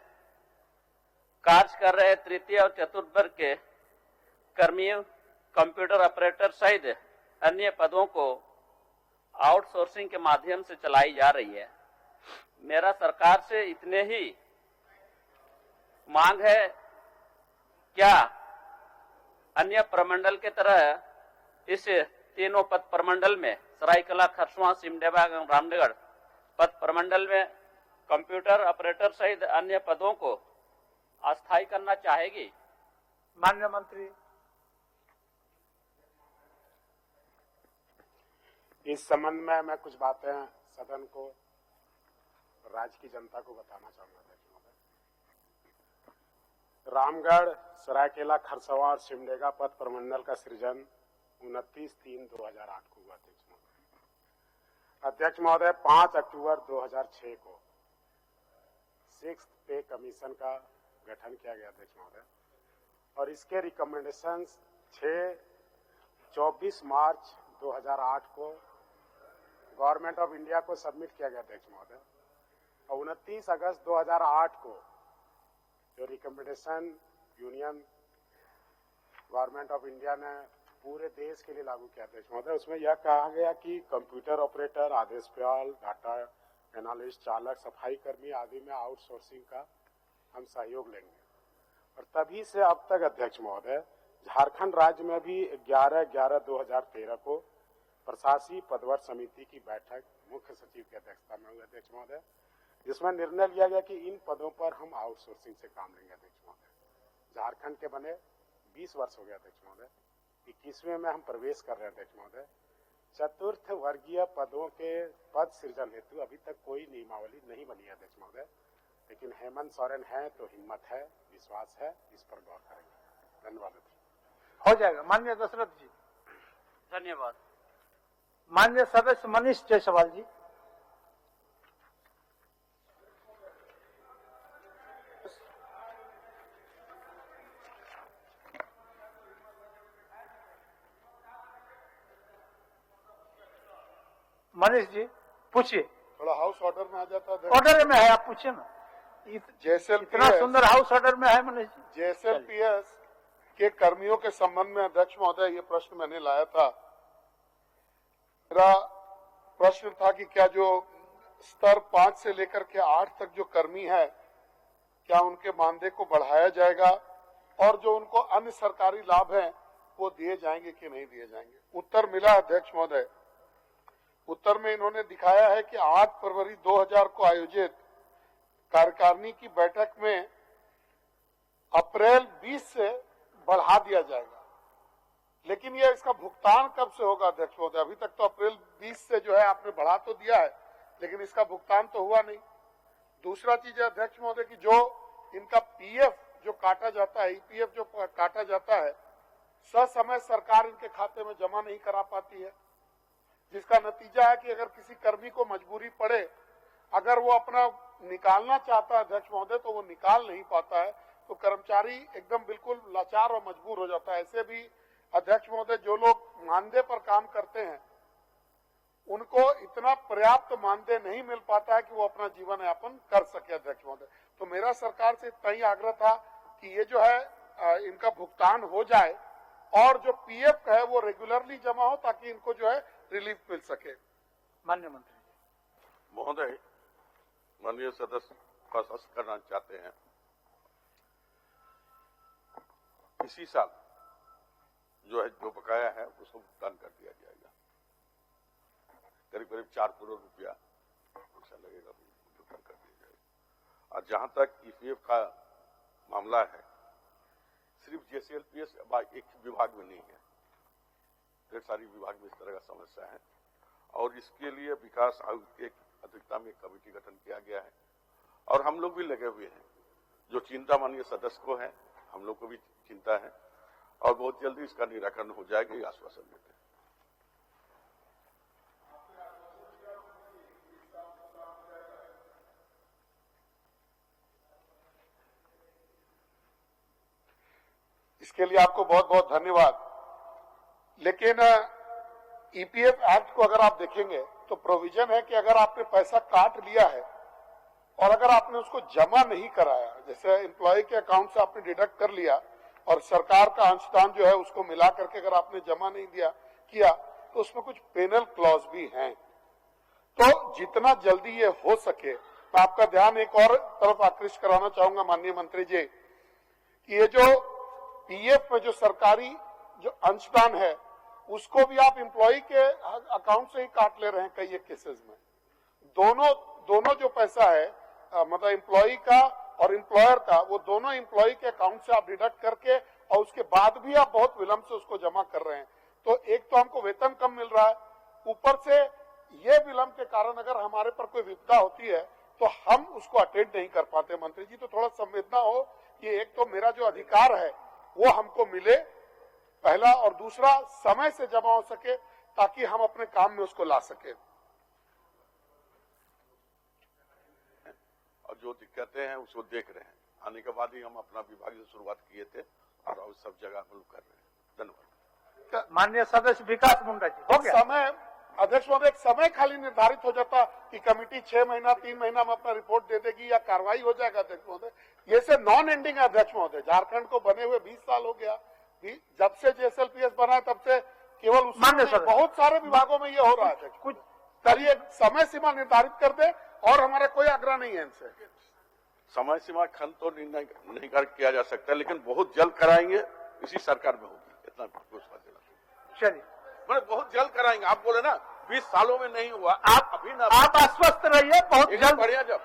कार्य कर रहे तृतीय और चतुर्थ वर्ग के कर्मियों, कंप्यूटर ऑपरेटर सहित अन्य पदों को आउटसोर्सिंग के माध्यम से चलाई जा रही है? मेरा सरकार से इतने ही मांग है, क्या अन्य प्रमंडल के तरह इस तीनों पथ प्रमंडल में सरायकेला खरसवां, सिमडेगा, रामगढ़ पथ प्रमंडल में कंप्यूटर ऑपरेटर सहित अन्य पदों को अस्थायी करना चाहेगी? माननीय मंत्री। इस संबंध में मैं कुछ बातें सदन को, राज्य की जनता को बताना चाहूंगा। रामगढ़, सरायकेला खरसवां और सिमडेगा पथ प्रमंडल का सृजन 29/3/2008 को हुआ। अध्यक्ष महोदय, 5 अक्टूबर 2006 को 6th पे कमीशन का गठन किया गया अध्यक्ष महोदय, और इसके रिकमेंडेशंस 24 मार्च 2008 को गवर्नमेंट ऑफ इंडिया को सबमिट किया गया अध्यक्ष महोदय, और 29 अगस्त 2008 को जो recommendation union government of India ने पूरे देश के लिए लागू किया अध्यक्ष महोदय, उसमें यह कहा गया कि कंप्यूटर ऑपरेटर, आदेशपाल, डाटा एनालिस्ट, चालक, सफाई कर्मी आदि में आउटसोर्सिंग का हम सहयोग लेंगे। और तभी से अब तक अध्यक्ष महोदय, झारखंड राज्य में भी 11/11/2013 को प्रशासकीय पदवर्ग समिति की बैठक मुख्य सचिव की अध्यक्षता में हुई अध्यक्ष महोदय, जिसमें निर्णय लिया गया कि इन पदों पर हम आउटसोर्सिंग से काम लेंगे अध्यक्ष महोदय। झारखंड के बने 20 वर्ष हो गया अध्यक्ष महोदय, 21वें में हम प्रवेश कर रहे हैं अध्यक्ष महोदय। चतुर्थ वर्गीय पदों के पद सृजन हेतु अभी तक कोई नियमावली नहीं बनी है अध्यक्ष महोदय, लेकिन हेमंत सोरेन है तो हिम्मत है, विश्वास है, इस पर गौर करेंगे। धन्यवाद। हो जाएगा। माननीय दशरथ जी। धन्यवाद। माननीय सदस्य मनीष जायसवाल जी। मनीष जी पूछिए। थोड़ा हाउस ऑर्डर में आ जाता है। ऑर्डर में है, आप पूछिए ना। इतना सुंदर हाउस ऑर्डर में है मनीष जी। जेएसएलपीएस के कर्मियों के संबंध में अध्यक्ष महोदय ये प्रश्न मैंने लाया था। मेरा प्रश्न था कि क्या जो स्तर 5 से लेकर के 8 तक जो कर्मी है, क्या उनके मानदेय को बढ़ाया जाएगा और जो उनको अन्य सरकारी लाभ हैं वो दिए जाएंगे कि नहीं दिए जाएंगे? उत्तर मिला अध्यक्ष महोदय। उत्तर में इन्होंने दिखाया है कि 8 फरवरी 2000 को आयोजित कार्यकारिणी की बैठक में अप्रैल 20 से बढ़ा दिया जाएगा। लेकिन ये इसका भुगतान कब से होगा अध्यक्ष महोदय? अभी तक तो अप्रैल 20 से जो है आपने बढ़ा तो दिया है, लेकिन इसका भुगतान तो हुआ नहीं। दूसरा चीज है अध्यक्ष महोदय की जो इनका पीएफ जो काटा जाता है, ईपीएफ जो काटा जाता है, ससमय सरकार इनके खाते में जमा नहीं करा पाती है, जिसका नतीजा है कि अगर किसी कर्मी को मजबूरी पड़े, अगर वो अपना निकालना चाहता है अध्यक्ष महोदय, तो वो निकाल नहीं पाता है, तो कर्मचारी एकदम बिल्कुल लाचार और मजबूर हो जाता है। ऐसे भी अध्यक्ष महोदय जो लोग मानदेय पर काम करते हैं, उनको इतना पर्याप्त मानदेय नहीं मिल पाता है कि वो अपना जीवन यापन कर सके अध्यक्ष महोदय। तो मेरा सरकार से इतना ही आग्रह था कि ये जो है इनका भुगतान हो जाए और जो पीएफ है वो रेगुलरली जमा हो, ताकि इनको जो है रिलीफ मिल सके। माननीय मंत्री महोदय, माननीय सदस्य का स्पष्ट करना चाहते हैं, इसी साल जो है जो बकाया है उसको भुगतान कर दिया जाएगा। करीब करीब 4 करोड़ रुपया पैसा लगेगा, भुगतान कर दिया जाएगा। और जहां तक ईपीएफ का मामला है, सिर्फ जेसीएलपीएस एक विभाग में नहीं है, ढेर सारी विभाग में इस तरह का समस्या है और इसके लिए विकास आयुक्त के अध्यक्षता में एक कमेटी गठन किया गया है और हम लोग भी लगे हुए हैं। जो चिंता माननीय सदस्य को है, हम लोग को भी चिंता है और बहुत जल्दी इसका निराकरण हो जाएगा, ये आश्वासन देते हैं। इसके लिए आपको बहुत बहुत धन्यवाद। लेकिन ईपीएफ एक्ट को अगर आप देखेंगे तो प्रोविजन है कि अगर आपने पैसा काट लिया है और अगर आपने उसको जमा नहीं कराया, जैसे एम्प्लॉय के अकाउंट से आपने डिडक्ट कर लिया और सरकार का अंशदान जो है उसको मिला करके अगर आपने जमा नहीं किया तो उसमें कुछ पेनल क्लॉज भी हैं। तो जितना जल्दी ये हो सके, मैं आपका ध्यान एक और तरफ आकृष्ट कराना चाहूंगा माननीय मंत्री जी, कि ये जो पीएफ में जो सरकारी जो अंशदान है उसको भी आप एम्प्लॉय के अकाउंट से ही काट ले रहे हैं कई केसेस में। दोनों जो पैसा है मतलब एम्प्लॉय का और एम्प्लॉयर का, वो दोनों एम्प्लॉय के अकाउंट से आप डिडक्ट करके और उसके बाद भी आप बहुत विलंब से उसको जमा कर रहे हैं। तो एक तो हमको वेतन कम मिल रहा है, ऊपर से ये विलंब के कारण अगर हमारे पर कोई विपदा होती है तो हम उसको अटेंड नहीं कर पाते। मंत्री जी, तो थोड़ा संवेदना हो कि एक तो मेरा जो अधिकार है वो हमको मिले पहला, और दूसरा समय से जमा हो सके ताकि हम अपने काम में उसको ला सके। और जो दिक्कतें हैं उसको देख रहे हैं, आने के बाद ही हम अपना विभाग से शुरुआत किए थे और सब जगह अमल कर रहे हैं। धन्यवाद। माननीय सदस्य विकास मुंडा जी, हो गया समय अध्यक्ष महोदय, एक समय खाली निर्धारित हो जाता कि कमेटी 6 महीना 3 महीना में अपना रिपोर्ट दे देगी या कार्रवाई हो जाएगा अध्यक्ष महोदय। ये से नॉन एंडिंग है अध्यक्ष महोदय। झारखंड को बने हुए 20 साल हो गया, जब से जेएसएलपीएस बना है तब से केवल उसमें बहुत सारे विभागों में ये हो रहा है। कुछ चलिए समय सीमा निर्धारित कर दे और हमारा कोई आग्रह नहीं है इनसे। समय सीमा खंड तो निर्णय नहीं किया जा सकता, लेकिन बहुत जल्द कराएंगे, इसी सरकार में होगी, इतना विश्वास दिलाते। चलिए, मैंने बहुत जल्द कराएंगे। आप बोले ना 20 सालों में नहीं हुआ, आप आश्वस्त रहिए, बहुत जल्द बढ़िया। जब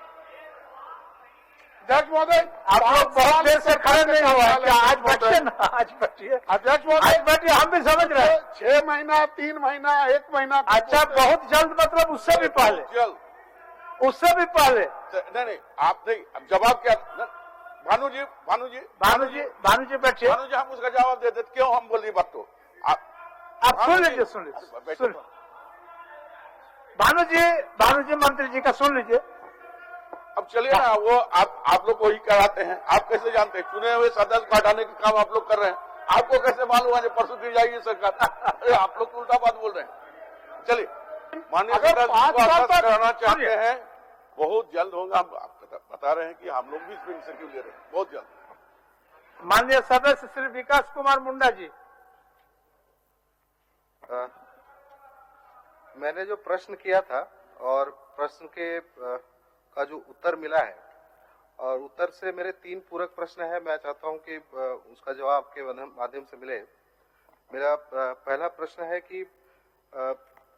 अध्यक्ष महोदय, आप लोग बहुत देर से खड़े नहीं हुआ, क्या आज बैठिए ना, आज बैठिए अध्यक्ष महोदय, आज बैठिए, हम भी समझ रहे हैं। 6 महीना 3 महीना 1 महीना, अच्छा, बहुत जल्द मतलब उससे भी पहले, जल्द उससे भी पहले। नहीं, आप नहीं, अब जवाब क्या? भानु जी बैठिए, भानु जी, हम उसका जवाब दे देते। क्यों हम बोल रही बात? तो आप सुन लीजिए। भानु जी मंत्री जी का सुन लीजिए। अब चलिए ना, वो आप लोग वही कराते हैं। आप कैसे जानते हैं? चुने हुए सदस्य को हटाने का काम आप लोग कर रहे हैं, आपको कैसे मालूम है परसों दी जाएगी सरकार? आप लोग उल्टा बात बोल रहे हैं। चलिए, माननीय सदस्य कराना चाहते हैं, बहुत जल्द होगा। हम बता रहे हैं कि हम लोग भी इसमें इनिशिएटिव ले रहे हैं, बहुत जल्द। माननीय सदस्य श्री विकास कुमार मुंडा जी, मैंने जो प्रश्न किया था और प्रश्न के का जो उत्तर मिला है, और उत्तर से मेरे 3 पूरक प्रश्न है, मैं चाहता हूं कि उसका जवाब आपके माध्यम से मिले। मेरा पहला प्रश्न है कि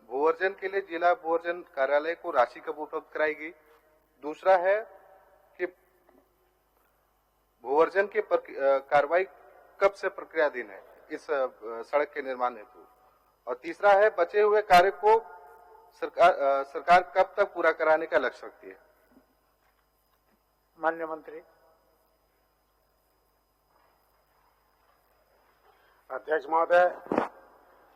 भूअर्जन के लिए जिला भूअर्जन कार्यालय को राशि कब उपलब्ध कराएगी। दूसरा है कि भूअर्जन के कार्रवाई कब से प्रक्रियाधीन है इस सड़क के निर्माण हेतु? और तीसरा है, बचे हुए कार्य को सरकार कब तक पूरा कराने का लक्ष्य रखती है? माननीय मंत्री। अध्यक्ष महोदय,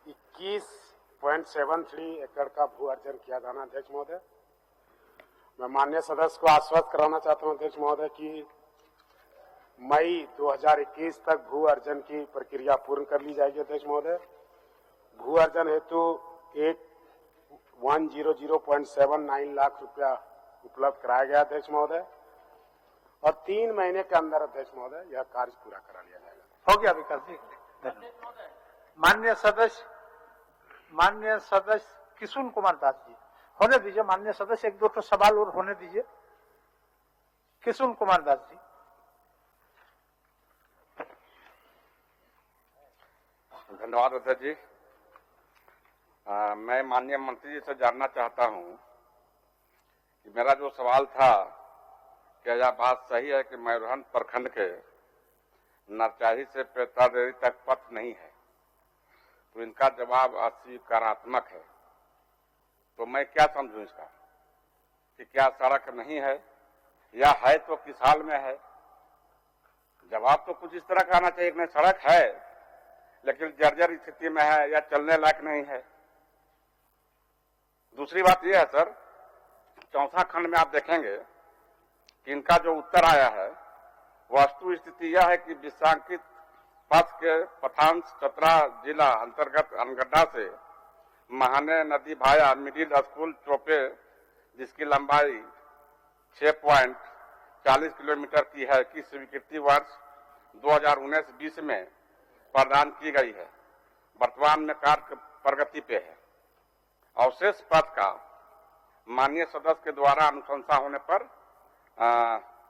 21.73 एकड़ का भू अर्जन किया जाना। अध्यक्ष महोदय, मैं माननीय सदस्य को आश्वस्त कराना चाहता हूं अध्यक्ष महोदय कि मई 2021 तक भू अर्जन की प्रक्रिया पूर्ण कर ली जाएगी। अध्यक्ष महोदय, भू अर्जन हेतु 100.79 लाख रुपया उपलब्ध कराया गया अध्यक्ष महोदय, और 3 महीने के अंदर अध्यक्ष महोदय यह कार्य पूरा करा लिया जाएगा। हो गया विकास जी। माननीय सदस्य किशुन कुमार दास जी, होने दीजिए। माननीय सदस्य, एक दो तो सवाल और होने दीजिए। किशुन कुमार दास जी। धन्यवाद अध्यक्ष जी। मैं माननीय मंत्री जी से जानना चाहता हूं कि मेरा जो सवाल था, क्या यह बात सही है कि मयूरहंड प्रखंड के नरचाही से पेतादेरी तक पथ नहीं है? तो इनका जवाब अस्वीकारात्मक है। तो मैं क्या समझूं इसका कि क्या सड़क नहीं है, या है तो किस हाल में है? जवाब तो कुछ इस तरह का आना चाहिए कि नहीं, सड़क है लेकिन जर्जर स्थिति में है या चलने लायक नहीं है। दूसरी बात यह है सर, चौथा खंड में आप देखेंगे कि इनका जो उत्तर आया है, वास्तु स्थिति यह है कि विषांकित पथ के पठांश चतरा जिला अंतर्गत अनगड्डा से महाने नदी भाया मिडिल स्कूल चौपे, जिसकी लंबाई 6.40 किलोमीटर की है, की स्वीकृति वर्ष 2019-20 में प्रदान की गई है। वर्तमान में कार्य प्रगति पे है। अवशेष पथ का माननीय सदस्य के द्वारा अनुशंसा होने पर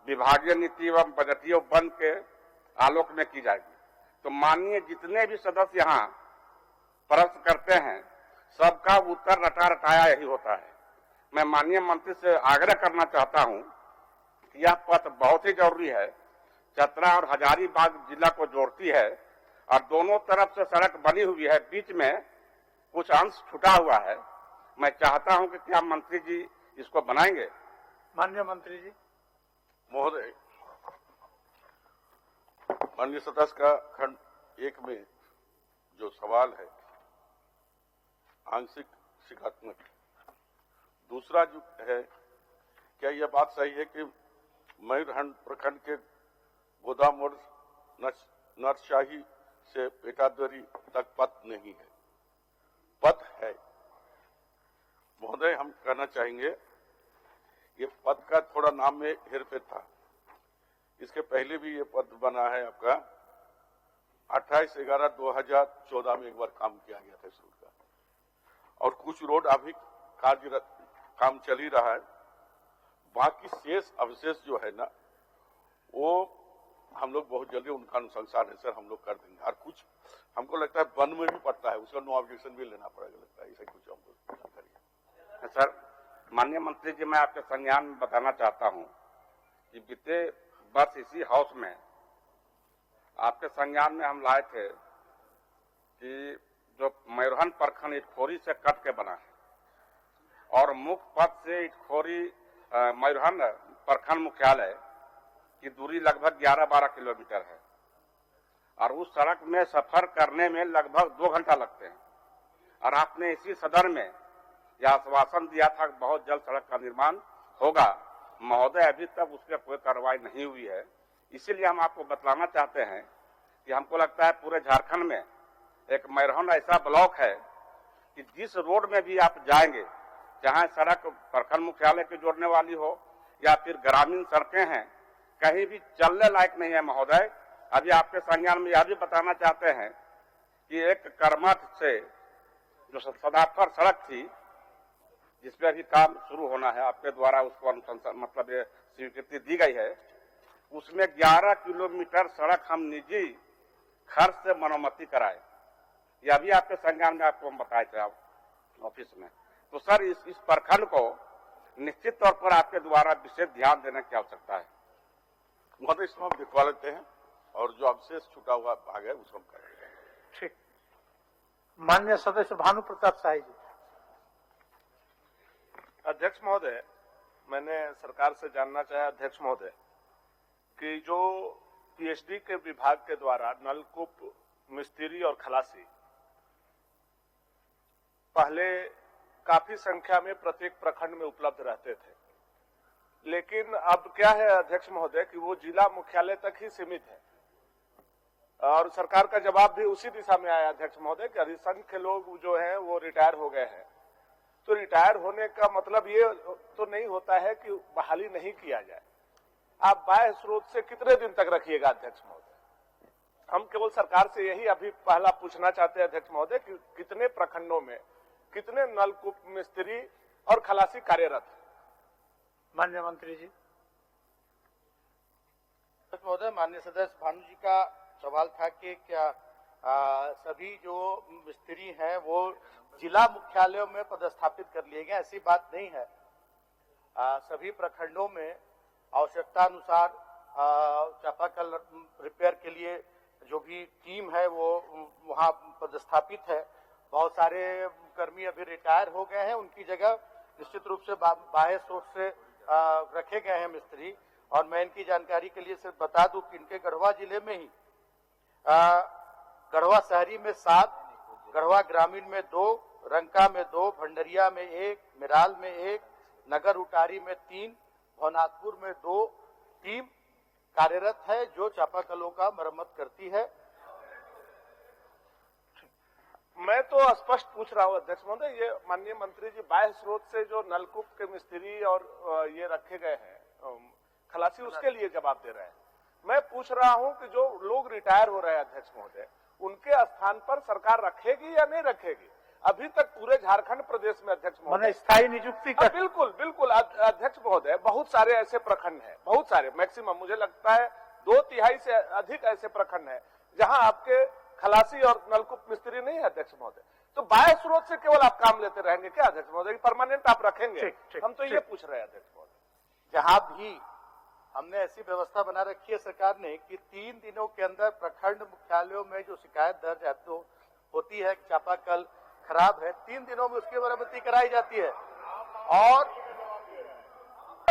विभागीय नीति एवं बजटीय बंद के आलोक में की जाएगी। तो माननीय जितने भी सदस्य यहाँ प्रश्न करते हैं, सबका उत्तर रटा रटाया यही होता है। मैं माननीय मंत्री से आग्रह करना चाहता हूँ कि यह पथ बहुत ही जरूरी है, चतरा और हजारीबाग जिला को जोड़ती है, और दोनों तरफ से सड़क बनी हुई है, बीच में कुछ अंश छूटा हुआ है। मैं चाहता हूं कि क्या मंत्री जी इसको बनाएंगे? माननीय मंत्री जी। महोदय, माननीय सदस्य का खंड 1 में जो सवाल है आंशिक शिकात्मक। दूसरा जो है, क्या यह बात सही है कि मयूरहंड प्रखंड के गोदामोड़ नरशाही से पेटादरी तक पथ नहीं है? पथ है महोदय। हम कहना चाहेंगे ये पथ का थोड़ा नाम में हेरफेर था। इसके पहले भी ये पथ बना है आपका 28/11/2014 में एक बार काम किया गया था इस रोड का, और कुछ रोड अभी काम चल ही रहा है। बाकी शेष अवशेष जो है ना, वो हम लोग बहुत जल्दी उनका अनुशंसा है सर, हम लोग कर देंगे। और कुछ हमको लगता है वन में भी पड़ता है, उसका नो ऑब्जेक्शन भी लेना पड़ेगा लगता है, ऐसा कुछ हमको करिए। सर, माननीय मंत्री जी, मैं आपके संज्ञान में बताना चाहता हूं कि बीते वर्ष इसी हाउस में आपके संज्ञान में हम लाए थे कि जो मयूरहंड प्रखंड इटखोरी से कट के बना है, और मुख्य पथ से इटखोरी मयूरहंड प्रखंड मुख्यालय की दूरी लगभग 11-12 किलोमीटर है, और उस सड़क में सफर करने में लगभग 2 घंटा लगते हैं। और आपने इसी सदन में यह आश्वासन दिया था कि बहुत जल्द सड़क का निर्माण होगा। महोदय, अभी तक उसके कोई कार्रवाई नहीं हुई है। इसीलिए हम आपको बतलाना चाहते हैं कि हमको लगता है पूरे झारखंड में एक मयूरहंड ऐसा ब्लॉक है कि जिस रोड में भी आप जाएंगे, चाहे सड़क प्रखंड मुख्यालय के जोड़ने वाली हो या फिर ग्रामीण सड़कें हैं, कहीं भी चलने लायक नहीं है महोदय। अभी आपके संज्ञान में यह भी बताना चाहते हैं कि एक करमठ से जो सदाफर सड़क थी, जिसपे अभी काम शुरू होना है, आपके द्वारा उसको अनुशंसा मतलब ये स्वीकृति दी गई है, उसमें 11 किलोमीटर सड़क हम निजी खर्च से मरम्मति कराए। यह भी आपके संज्ञान में आपको हम बताए थे ऑफिस में। तो सर, इस प्रखंड को निश्चित तौर पर आपके द्वारा विशेष ध्यान देने की आवश्यकता है। महोदय, इसमें हम दिखवा लेते हैं और जो अवशेष छूटा हुआ भाग है उसको हम करेंगे। ठीक। माननीय सदस्य भानु प्रताप शाही जी। अध्यक्ष महोदय, मैंने सरकार से जानना चाहा अध्यक्ष महोदय कि जो पीएचडी के विभाग के द्वारा नलकूप, मिस्त्री और खलासी पहले काफी संख्या में प्रत्येक प्रखंड में उपलब्ध रहते थे, लेकिन अब क्या है अध्यक्ष महोदय कि वो जिला मुख्यालय तक ही सीमित है और सरकार का जवाब भी उसी दिशा में आया अध्यक्ष महोदय कि अधिसंख्य लोग जो हैं वो रिटायर हो गए हैं। तो रिटायर होने का मतलब ये तो नहीं होता है कि बहाली नहीं किया जाए। आप बाह्य स्रोत से कितने दिन तक रखिएगा अध्यक्ष महोदय? हम केवल सरकार से यही अभी पहला पूछना चाहते हैं अध्यक्ष महोदय कि कितने प्रखंडों में कितने नलकूप, मिस्त्री और खलासी कार्यरत है? माननीय मंत्री जी। महोदय, माननीय सदस्य भानु जी का सवाल था कि क्या सभी जो मिस्त्री हैं वो जिला मुख्यालयों में पदस्थापित कर लिए गए? ऐसी बात नहीं है। सभी प्रखंडों में आवश्यकता अनुसार चापाकल रिपेयर के लिए जो भी टीम है वो वहाँ पदस्थापित है। बहुत सारे कर्मी अभी रिटायर हो गए हैं, उनकी जगह निश्चित रूप से बाह्य सोर्स से रखे गए हैं मिस्त्री। और मैं इनकी जानकारी के लिए सिर्फ बता दूं कि इनके गढ़वा जिले में ही गढ़वा शहरी में 7, गढ़वा ग्रामीण में 2, रंका में 2, भंडरिया में 1, मिराल में 1, नगर उटारी में 3, भवनाथपुर में 2 टीम कार्यरत है जो चापाकलों का मरम्मत करती है। मैं तो स्पष्ट पूछ रहा हूं अध्यक्ष महोदय, ये माननीय मंत्री जी बाह्य स्रोत से जो नलकूप के मिस्त्री और ये रखे गए हैं खलासी, उसके लिए जवाब दे रहे हैं। मैं पूछ रहा हूं कि जो लोग रिटायर हो रहे हैं अध्यक्ष महोदय, उनके स्थान पर सरकार रखेगी या नहीं रखेगी? अभी तक पूरे झारखंड प्रदेश में अध्यक्ष महोदय स्थायी नियुक्ति का बिल्कुल बिल्कुल अध्यक्ष महोदय बहुत सारे ऐसे प्रखंड हैं, बहुत सारे, मैक्सिमम मुझे लगता है 2/3 से अधिक ऐसे प्रखंड हैं जहां आपके खलासी और नलकूप मिस्त्री नहीं है अध्यक्ष महोदय। तो बाह्य स्रोत से केवल आप काम लेते रहेंगे क्या अध्यक्ष महोदय? परमानेंट आप रखेंगे? हम तो ये पूछ रहे हैं अध्यक्ष महोदय। जहां भी हमने ऐसी व्यवस्था बना रखी है सरकार ने कि 3 दिनों के अंदर प्रखंड मुख्यालयों में जो शिकायत दर्ज होती है चापाकल खराब है, 3 दिनों में उसकी मरम्मती कराई जाती है। और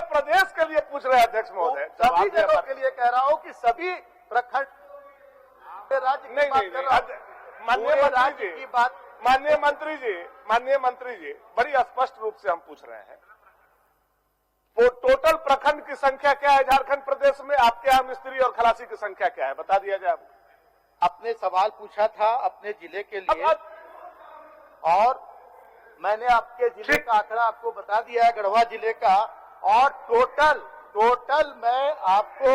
प्रदेश के लिए पूछ रहे हैं अध्यक्ष महोदय, सभी जगहों के लिए कह रहा हूं कि सभी प्रखंड राज्य की बात कर रहा हूं। माननीय मंत्री जी बड़ी स्पष्ट रूप से हम पूछ रहे हैं, वो टोटल प्रखंड की संख्या क्या है झारखंड प्रदेश में? आपके यहाँ मिस्त्री और खलासी की संख्या क्या है, बता दिया जाए। आपने सवाल पूछा था अपने जिले के लिए और मैंने आपके जिले का आंकड़ा आपको बता दिया है, गढ़वा जिले का। और टोटल मैं आपको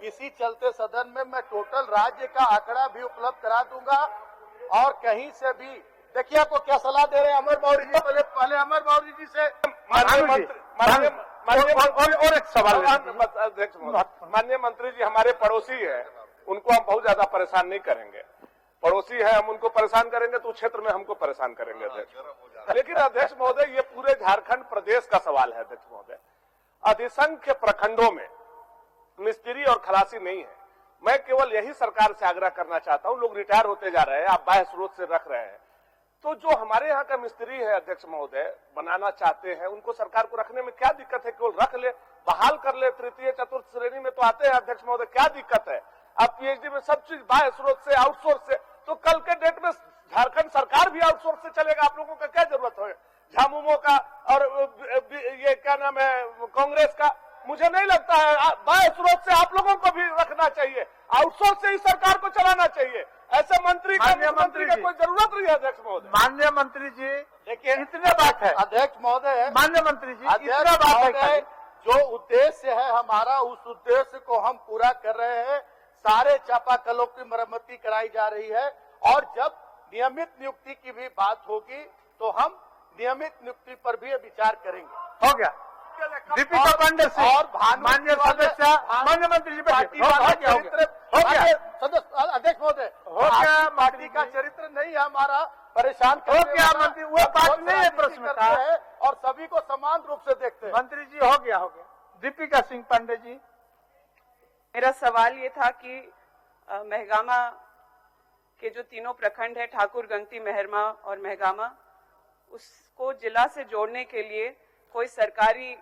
इसी चलते सदन में मैं टोटल राज्य का आंकड़ा भी उपलब्ध करा दूंगा। और कहीं से भी देखिए आपको क्या सलाह दे रहे हैं अमर मौर्य जी, पहले अमर मौर्य जी से और एक सवाल अध्यक्ष माननीय मंत्री जी हमारे पड़ोसी है, उनको हम बहुत ज्यादा परेशान नहीं करेंगे। पड़ोसी है, हम उनको परेशान करेंगे तो क्षेत्र में हमको परेशान करेंगे अध्यक्ष। लेकिन अध्यक्ष महोदय ये पूरे झारखंड प्रदेश का सवाल है अध्यक्ष महोदय। अधिसंख्य प्रखंडों में मिस्त्री और खलासी नहीं है। मैं केवल यही सरकार से आग्रह करना चाहता हूं, लोग रिटायर होते जा रहे हैं, आप बाह्य स्रोत से रख रहे हैं, तो जो हमारे यहाँ का मिस्त्री है अध्यक्ष महोदय बनाना चाहते हैं, उनको सरकार को रखने में क्या दिक्कत है? केवल रख ले, बहाल कर ले, तृतीय चतुर्थ श्रेणी में तो आते हैं अध्यक्ष महोदय, क्या दिक्कत है? अब पीएचडी में सब चीज बाह्य स्रोत से, आउटसोर्स से, तो कल के डेट में झारखंड सरकार भी आउटसोर्स से चलेगा। आप लोगों का क्या जरूरत है झामुमो का और ये क्या नाम है कांग्रेस का? मुझे नहीं लगता है। बाह्य स्रोत से आप लोगों को भी रखना चाहिए, आउटसोर्स से ही सरकार को चलाना चाहिए। ऐसे मंत्री का कोई जरूरत नहीं है अध्यक्ष महोदय। माननीय मंत्री जी देखिए इतने बात है अध्यक्ष महोदय, माननीय मंत्री जी इतना बात है, जो उद्देश्य है हमारा उस उद्देश्य को हम पूरा कर रहे हैं। सारे चापाकलों की मरम्मती कराई जा रही है और जब नियमित नियुक्ति की भी बात होगी तो हम नियमित नियुक्ति पर भी विचार करेंगे। हो गया। दीपिका पांडे सिंह और माननीय सदस्य माननीय मंत्री जी पार्टी वाला चरित्र सदस्य अध्यक्ष महोदय हो गया। पार्टी का चरित्र नहीं है हमारा, परेशान हो गया मंत्री, वो बात नहीं है प्रश्न का और सभी को समान रूप से देखते हैं। मंत्री जी हो गया। दीपिका सिंह पांडे जी, मेरा सवाल ये था कि महगामा के जो तीनों प्रखंड है, ठाकुर, गंगती, मेहरमा और महगामा, उसको जिला से जोड़ने के लिए कोई सरकारी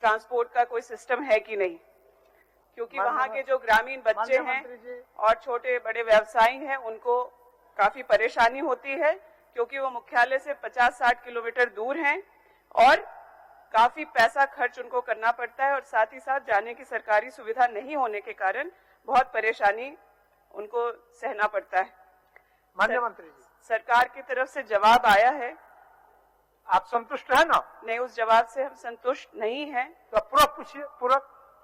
ट्रांसपोर्ट का कोई सिस्टम है कि नहीं, क्योंकि वहाँ के जो ग्रामीण बच्चे हैं और छोटे बड़े व्यवसायी हैं उनको काफी परेशानी होती है, क्योंकि वो मुख्यालय से 50-60 किलोमीटर दूर हैं और काफी पैसा खर्च उनको करना पड़ता है और साथ ही साथ जाने की सरकारी सुविधा नहीं होने के कारण बहुत परेशानी उनको सहना पड़ता है। माननीय मंत्री जी, सरकार की तरफ से जवाब आया है, आप संतुष्ट है ना? नहीं, उस जवाब से हम संतुष्ट नहीं हैं। तो पूरक पूछिए।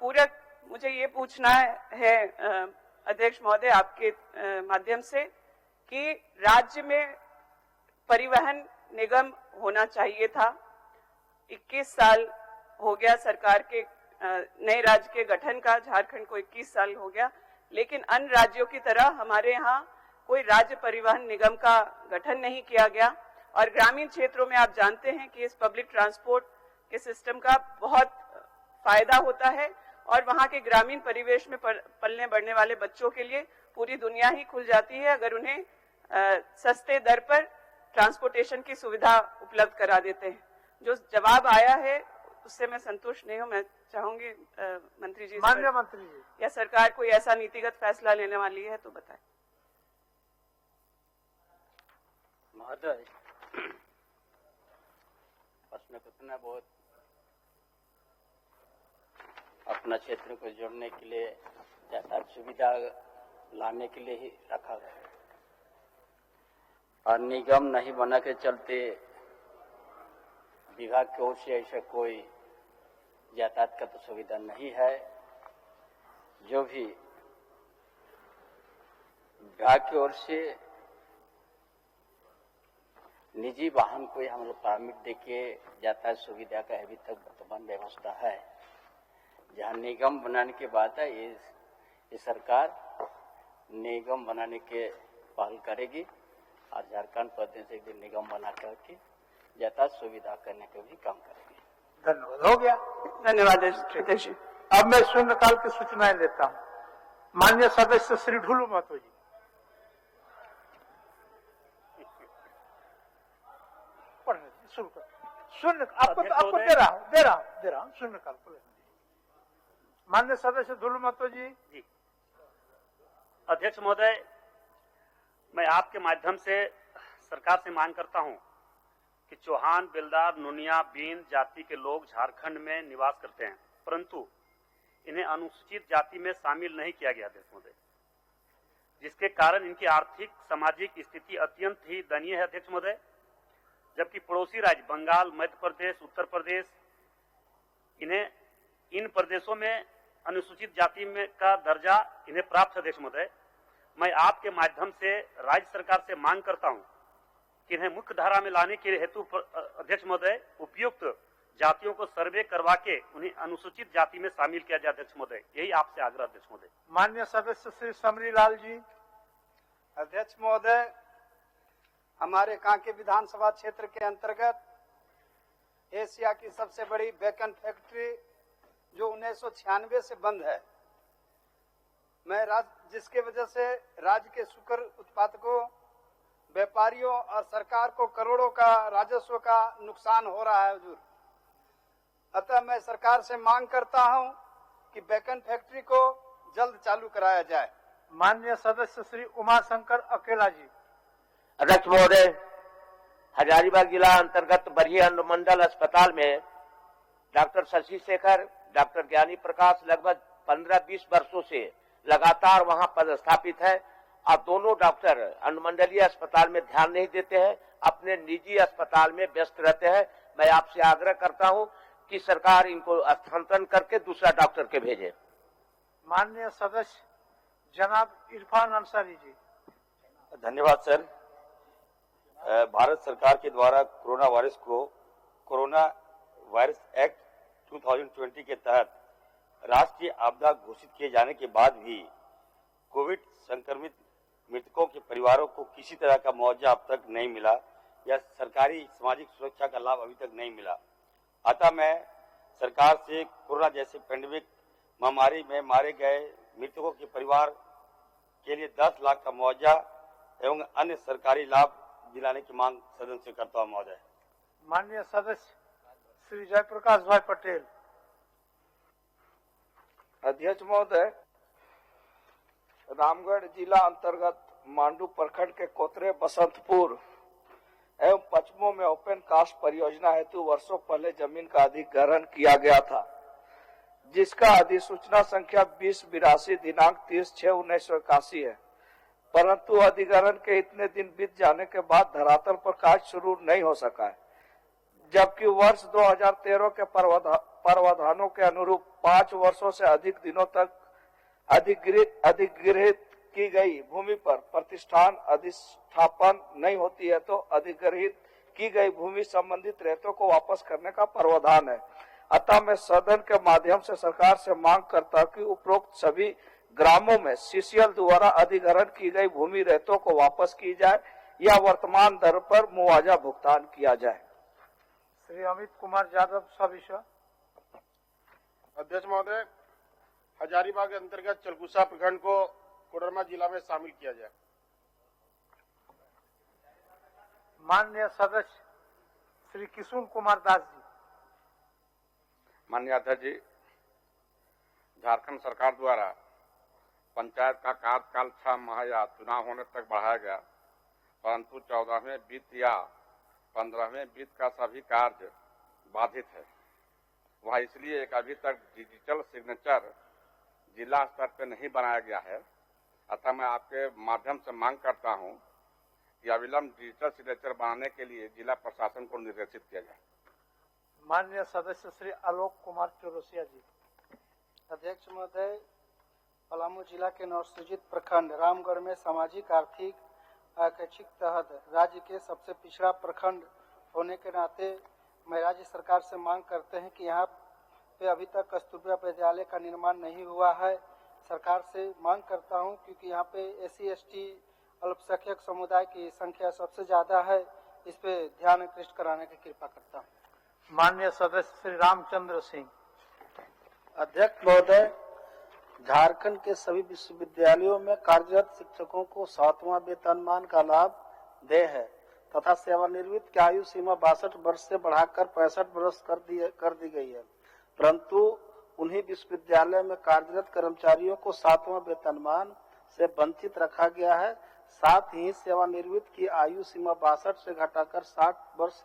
पूरक मुझे ये पूछना है अध्यक्ष महोदय आपके माध्यम से कि राज्य में परिवहन निगम होना चाहिए था। 21 साल हो गया सरकार के नए राज्य के गठन का, झारखंड को 21 साल हो गया, लेकिन अन्य राज्यों की तरह हमारे यहाँ कोई राज्य परिवहन निगम का गठन नहीं किया गया। और ग्रामीण क्षेत्रों में आप जानते हैं कि इस पब्लिक ट्रांसपोर्ट के सिस्टम का बहुत फायदा होता है और वहाँ के ग्रामीण परिवेश में पलने बढ़ने वाले बच्चों के लिए पूरी दुनिया ही खुल जाती है अगर उन्हें सस्ते दर पर ट्रांसपोर्टेशन की सुविधा उपलब्ध करा देते हैं। जो जवाब आया है उससे मैं संतुष्ट नहीं हूँ। मैं चाहूंगी मंत्री जी, माननीय मंत्री जी, या सरकार कोई ऐसा नीतिगत फैसला लेने वाली है तो बताएं। महोदय, प्रश्न कितना बहुत अपना क्षेत्र को जोड़ने के लिए यातायात सुविधा लाने के लिए ही रखा गया और निगम नहीं बना के चलते विभाग की ओर से ऐसा कोई यातायात का तो सुविधा नहीं है। जो भी विभाग की ओर से निजी वाहन को हम लोग परमिट देके यातायात सुविधा का अभी तक वर्तमान व्यवस्था है। जहाँ निगम बनाने की बात है, ये सरकार निगम बनाने के पहल करेगी और झारखंड प्रदेश एक दिन निगम बना करके यातायात सुविधा करने का भी काम करेगी। धन्यवाद। हो गया। धन्यवाद अध्यक्ष। अब मैं शून्यकाल की सूचनाएं लेता हूँ। माननीय सदस्य श्री ढुलू महतो जी। शुरू कर। शून्य आपको दे रहा हूँ शून्यकाल को। माननीय सदस्य ढुलू महतो जी। जी अध्यक्ष महोदय, मैं आपके माध्यम से सरकार से मांग करता हूं कि चौहान, बेलदार, नुनिया, बीन जाति के लोग झारखंड में निवास करते हैं, परंतु इन्हें अनुसूचित जाति में शामिल नहीं किया गया अध्यक्ष महोदय, जिसके कारण इनकी आर्थिक सामाजिक स्थिति अत्यंत ही दयनीय है अध्यक्ष महोदय। जबकि पड़ोसी राज्य बंगाल, मध्य प्रदेश, उत्तर प्रदेश, इन प्रदेशों में अनुसूचित जाति में का दर्जा इन्हें प्राप्त है अध्यक्ष महोदय। मैं आपके माध्यम से राज्य सरकार से मांग करता हूं कि इन्हें मुख्य धारा में लाने के हेतु अध्यक्ष महोदय उपयुक्त जातियों को सर्वे करवा के उन्हें अनुसूचित जाति में शामिल किया जाए अध्यक्ष महोदय। यही आपसे आग्रह अध्यक्ष महोदय। माननीय सदस्य श्री समरी लाल जी। अध्यक्ष महोदय, हमारे कांके विधानसभा क्षेत्र के अंतर्गत एशिया की सबसे बड़ी बेकन फैक्ट्री जो 1996 से बंद है, जिसके वजह से राज्य के शुगर उत्पादकों, व्यापारियों और सरकार को करोड़ों का राजस्व का नुकसान हो रहा है हुजूर। अतः मैं सरकार से मांग करता हूं कि बेकन फैक्ट्री को जल्द चालू कराया जाए। माननीय सदस्य श्री उमाशंकर अकेला जी। अध्यक्ष महोदय, हजारीबाग जिला अंतर्गत बरही अनुमंडल अस्पताल में डॉक्टर शशि शेखर, डॉक्टर ज्ञानी प्रकाश लगभग 15-20 वर्षों से लगातार वहां पदस्थापित है। अब दोनों डॉक्टर अनुमंडलीय अस्पताल में ध्यान नहीं देते हैं, अपने निजी अस्पताल में व्यस्त रहते हैं। मैं आपसे आग्रह करता हूं कि सरकार इनको स्थानांतरण करके दूसरा डॉक्टर के भेजे। माननीय सदस्य जनाब इरफान अंसारी जी। धन्यवाद सर। भारत सरकार के द्वारा कोरोना वायरस एक्ट 2020 के तहत राष्ट्रीय आपदा घोषित किए जाने के बाद भी कोविड संक्रमित मृतकों के परिवारों को किसी तरह का मुआवजा अब तक नहीं मिला या सरकारी सामाजिक सुरक्षा का लाभ अभी तक नहीं मिला। अतः मैं सरकार से कोरोना जैसे पैंडेमिक महामारी में मारे गए मृतकों के परिवार के लिए 10 लाख का मुआवजा एवं अन्य सरकारी लाभ दिलाने की मांग सदन से करता हूं महोदय। माननीय सदस्य श्री जयप्रकाश भाई पटेल। अध्यक्ष महोदय, रामगढ़ जिला अंतर्गत मांडू प्रखंड के कोतरे बसंतपुर एवं पश्चिमों में ओपन कास्ट परियोजना हेतु वर्षों पहले जमीन का अधिग्रहण किया गया था, जिसका अधिसूचना संख्या 2082 दिनांक 30/6/1981 है, परंतु अधिग्रहण के इतने दिन बीत जाने के बाद धरातल पर कार्य शुरू नहीं हो सका है, जबकि वर्ष 2013 के प्रावधानों के अनुरूप 5 वर्षों से अधिक दिनों तक अधिग्रहित की गई भूमि पर प्रतिष्ठान अधिष्ठापन नहीं होती है तो अधिग्रहित की गई भूमि संबंधित रहतों को वापस करने का प्रावधान है। अतः मैं सदन के माध्यम से सरकार से मांग करता हूं कि उपरोक्त सभी ग्रामों में सीसीएल द्वारा अधिग्रहण की गई भूमि रहतों को वापस की जाए या वर्तमान दर पर मुआवजा भुगतान किया जाए। श्री अमित कुमार यादव सविषय। अध्यक्ष महोदय, हजारीबाग के अंतर्गत चलकुसा प्रखंड को कोडरमा जिला में शामिल किया जाए। माननीय सदस्य श्री किशुन कुमार दास जी। माननीय अध्यक्ष जी, झारखंड सरकार द्वारा पंचायत का कार्यकाल 6 माह या चुनाव होने तक बढ़ाया गया, परंतु 14वें वित्त या 15वें वित्त का सभी कार्य बाधित है। वह इसलिए एक अभी तक डिजिटल सिग्नेचर जिला स्तर पर नहीं बनाया गया है। अतः मैं आपके माध्यम से मांग करता हूं कि अविलंब डिजिटल सिग्नेचर बनाने के लिए जिला प्रशासन को निर्देशित किया जाए। माननीय सदस्य श्री आलोक कुमार चौरसिया जी। अध्यक्ष महोदय, पलामू जिला के नवसृजित प्रखंड रामगढ़ में सामाजिक आर्थिक शैक्षिक तहत राज्य के सबसे पिछड़ा प्रखंड होने के नाते मैं राज्य सरकार से मांग करते हैं कि यहाँ पे अभी तक कस्तूरबा विद्यालय का निर्माण नहीं हुआ है। सरकार से मांग करता हूँ क्योंकि यहाँ पे SC/ST अल्पसंख्यक समुदाय की संख्या सबसे ज्यादा है, इस पे ध्यान आकृष्ट कराने की कृपा करता हूँ। माननीय सदस्य श्री रामचंद्र सिंह। अध्यक्ष महोदय, झारखंड के सभी विश्वविद्यालयों में कार्यरत शिक्षकों को 7वां वेतनमान का लाभ देय है तथा सेवानिवृत्त की आयु सीमा 62 वर्ष से बढ़ाकर 65 वर्ष कर दी गई है, परंतु उन्हीं विश्वविद्यालय में कार्यरत कर्मचारियों को 7वां वेतनमान से वंचित रखा गया है। साथ ही सेवानिवृत्त की आयु सीमा 62 से घटाकर 60 वर्ष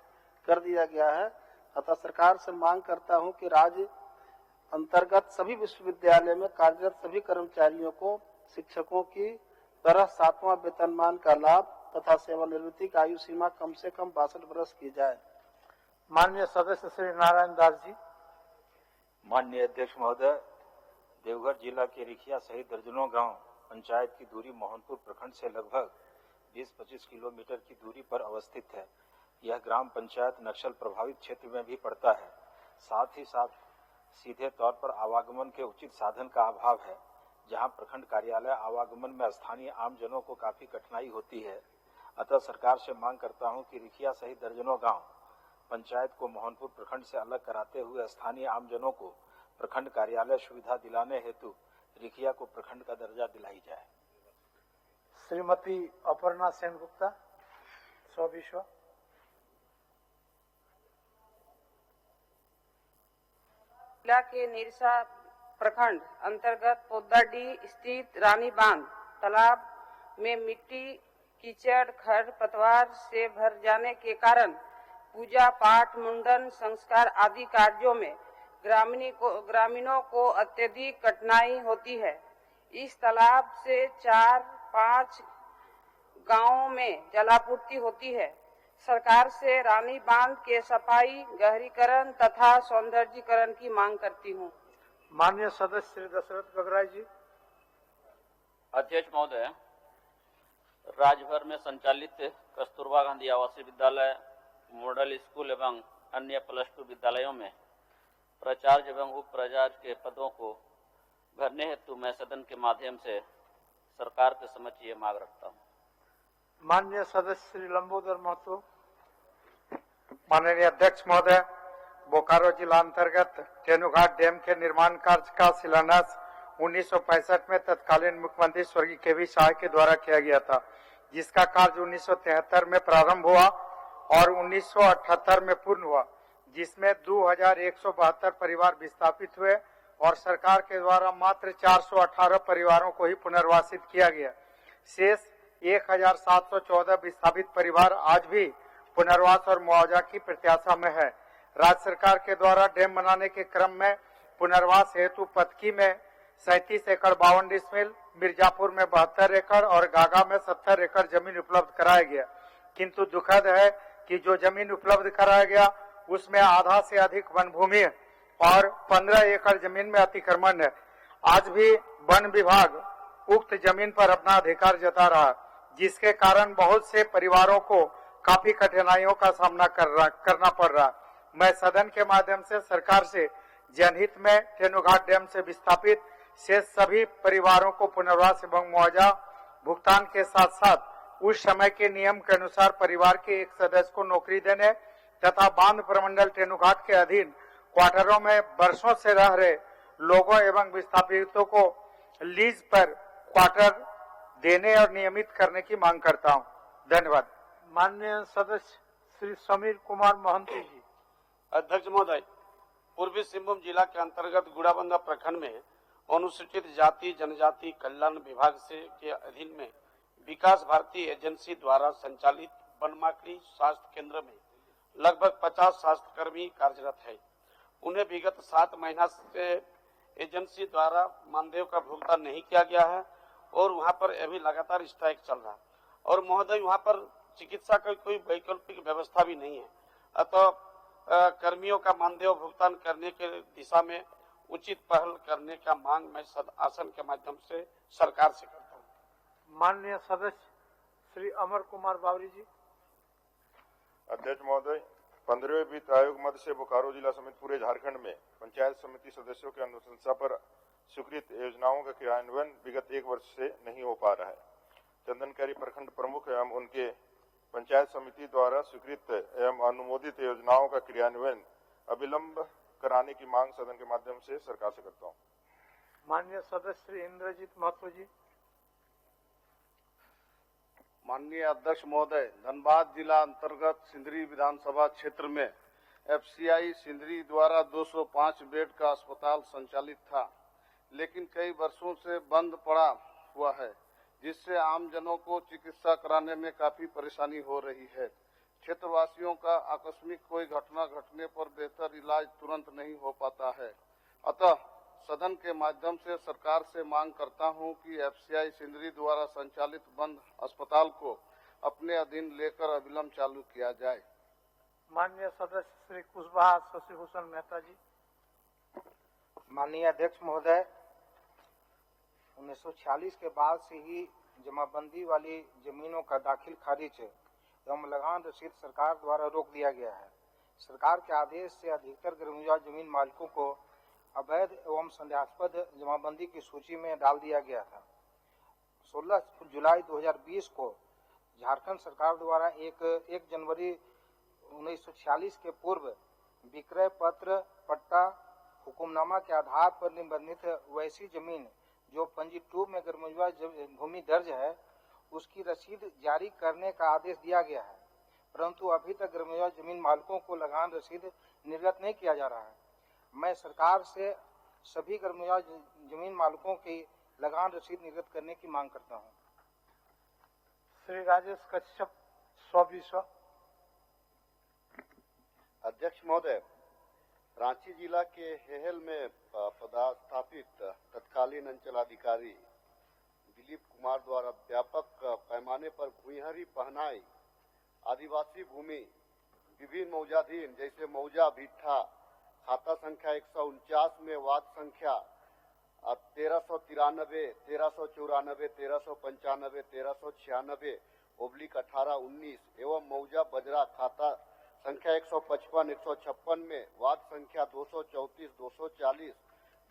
कर दिया गया है। अतः सरकार से मांग करता हूं कि राज्य अंतर्गत सभी विश्वविद्यालय में कार्यरत सभी कर्मचारियों को शिक्षकों की तरह 7वां वेतनमान का लाभ तथा सेवानिवृत्ति की आयु सीमा कम से कम 62 वर्ष की जाए। माननीय सदस्य श्री नारायण दास जी। माननीय अध्यक्ष महोदय, देवघर जिला के रिखिया सहित दर्जनों गांव पंचायत की दूरी मोहनपुर प्रखंड से लगभग 20-25 किलोमीटर की दूरी पर अवस्थित है। यह ग्राम पंचायत नक्सल प्रभावित क्षेत्र में भी पड़ता है। साथ ही साथ सीधे तौर पर आवागमन के उचित साधन का अभाव है, जहां प्रखंड कार्यालय आवागमन में स्थानीय आमजनों को काफी कठिनाई होती है। अतः सरकार से मांग करता हूं कि रिखिया सहित दर्जनों गांव पंचायत को मोहनपुर प्रखंड से अलग कराते हुए स्थानीय आमजनों को प्रखंड कार्यालय सुविधा दिलाने हेतु रिखिया को प्रखंड का दर्जा दिलाई जाए। श्रीमती अपर्णा सेनगुप्ता सविषय। जिला के निरसा प्रखंड अंतर्गत पोदाडी स्थित रानी बांध तालाब में मिट्टी कीचड़ खर पतवार से भर जाने के कारण पूजा पाठ मुंडन संस्कार आदि कार्यों में ग्रामीणों को अत्यधिक कठिनाई होती है। इस तालाब से 4-5 गांवों में जलापूर्ति होती है। सरकार से रानी बांध के सफाई गहरीकरण तथा सौंदर्यीकरण की मांग करती हूँ। माननीय सदस्य श्री दशरथ गगराई जी। अध्यक्ष महोदय, राज्य भर में संचालित कस्तूरबा गांधी आवासीय विद्यालय, मॉडल स्कूल एवं अन्य +2 विद्यालयों में प्राचार्य एवं उप प्राचार्य के पदों को भरने हेतु मैं सदन के माध्यम से सरकार के समक्ष ये मांग रखता हूँ। माननीय सदस्य श्री लंबोदर महतो। माननीय अध्यक्ष महोदय, बोकारो जिला अंतर्गत तेनुघाट डैम के निर्माण कार्य का शिलान्यास 1965 में तत्कालीन मुख्यमंत्री स्वर्गीय केवी शाह के द्वारा किया गया था, जिसका कार्य 1973 में प्रारंभ हुआ और 1978 में पूर्ण हुआ, जिसमें 2172 परिवार विस्थापित हुए और सरकार के द्वारा मात्र 418 परिवारों को ही पुनर्वासित किया गया। शेष 1714 विस्थापित परिवार आज भी पुनर्वास और मुआवजा की प्रत्याशा में है। राज्य सरकार के द्वारा डैम बनाने के क्रम में पुनर्वास हेतु पतकी में 37 एकड़ 52 डिसमिल, मिर्जापुर में 72 एकड़ और गागा में 70 एकड़ जमीन उपलब्ध कराया गया, किंतु दुखद है कि जो जमीन उपलब्ध कराया गया उसमें आधा से अधिक वन भूमि और 15 एकड़ जमीन में अतिक्रमण है। आज भी वन विभाग उक्त जमीन पर अपना अधिकार जता रहा, जिसके कारण बहुत से परिवारों को काफी कठिनाइयों का सामना करना पड़ रहा। मैं सदन के माध्यम से सरकार से जनहित में तेनुघाट डैम से विस्थापित शेष सभी परिवारों को पुनर्वास एवं मुआवजा भुगतान के साथ साथ उस समय के नियम के अनुसार परिवार के एक सदस्य को नौकरी देने तथा बांध प्रमंडल तेनुघाट के अधीन क्वार्टरों में वर्षों से रह रहे लोगों एवं विस्थापितों को लीज पर क्वार्टर देने और नियमित करने की मांग करता हूं। धन्यवाद। माननीय सदस्य श्री समीर कुमार महंती जी। अध्यक्ष महोदय, पूर्वी सिंहभूम जिला के अंतर्गत गुड़ाबंदा प्रखंड में अनुसूचित जाति जनजाति कल्याण विभाग से के अधीन में विकास भारती एजेंसी द्वारा संचालित बनमाकड़ी स्वास्थ्य केंद्र में लगभग 50 स्वास्थ्य कर्मी कार्यरत है। उन्हें विगत 7 महीना से एजेंसी द्वारा मानदेय का भुगतान नहीं किया गया है और वहां पर अभी लगातार स्ट्राइक चल रहा है और महोदय वहां पर चिकित्सा का कोई वैकल्पिक व्यवस्था भी नहीं है। अतः कर्मियों का मानदेय भुगतान करने के दिशा में उचित पहल करने का मांग मैं आसन के माध्यम से सरकार से करता हूँ। माननीय सदस्य श्री अमर कुमार बावरी जी। अध्यक्ष महोदय, 15वें वित्त आयोग मध्य से बोकारो जिला समेत पूरे झारखंड में पंचायत समिति सदस्यों की अनुशंसा पर स्वीकृत योजनाओं का क्रियान्वयन विगत 1 वर्ष से नहीं हो पा रहा है। चंदनकारी प्रखंड प्रमुख एवं उनके पंचायत समिति द्वारा स्वीकृत एवं अनुमोदित योजनाओं का क्रियान्वयन अविलंब कराने की मांग सदन के माध्यम से सरकार से करता हूँ। माननीय सदस्य श्री इंद्रजीत महतो जी। माननीय अध्यक्ष महोदय, धनबाद जिला अंतर्गत सिंदरी विधानसभा क्षेत्र में एफसीआई सिंदरी द्वारा 205 बेड का अस्पताल संचालित था, लेकिन कई वर्षों से बंद पड़ा हुआ है, जिससे आमजनों को चिकित्सा कराने में काफी परेशानी हो रही है। क्षेत्रवासियों का आकस्मिक कोई घटना घटने पर बेहतर इलाज तुरंत नहीं हो पाता है। अतः सदन के माध्यम से सरकार से मांग करता हूं कि एफसीआई सिंदरी द्वारा संचालित बंद अस्पताल को अपने अधीन लेकर अविलंब चालू किया जाए। माननीय सदस्य श्री कुशवाहा शशिभूषण मेहता जी। माननीय अध्यक्ष महोदय, 1946 के बाद से ही जमाबंदी वाली जमीनों का दाखिल खारिज एवं लगान रसीद सरकार द्वारा रोक दिया गया है। सरकार के आदेश से अधिकतर ग्रामीण जमीन मालिकों को अवैध एवं संदेहास्पद जमाबंदी की सूची में डाल दिया गया था। 16 जुलाई 2020 को झारखंड सरकार द्वारा 1 जनवरी 1946 के पूर्व विक्रय पत्र पट्टा हुकुमनामा के आधार पर निबंधित वैसी जमीन जो पंजी 2 में ग्रामीण भूमि दर्ज है, उसकी रसीद जारी करने का आदेश दिया गया है, परंतु अभी तक ग्रामीण जमीन मालिकों को लगान रसीद निर्गत नहीं किया जा रहा है। मैं सरकार से सभी ग्रामीण जमीन मालिकों की लगान रसीद निर्गत करने की मांग करता हूं। श्री राजेश कश्यप स्वाभिश्व। अध्यक्ष महोदय, रांची जिला के हेहल में पदस्थापित तत्कालीन अंचलाधिकारी दिलीप कुमार द्वारा व्यापक पैमाने पर भूयहरी पहनाई आदिवासी भूमि विभिन्न मौजाधीन जैसे मौजा भिट्ठा खाता संख्या 149 में वाद संख्या 1393, 1394, 1395, 1396 ओब्लिक 1819 एवं मौजा बजरा खाता संख्या 155, 156 में वाद संख्या 234, 240,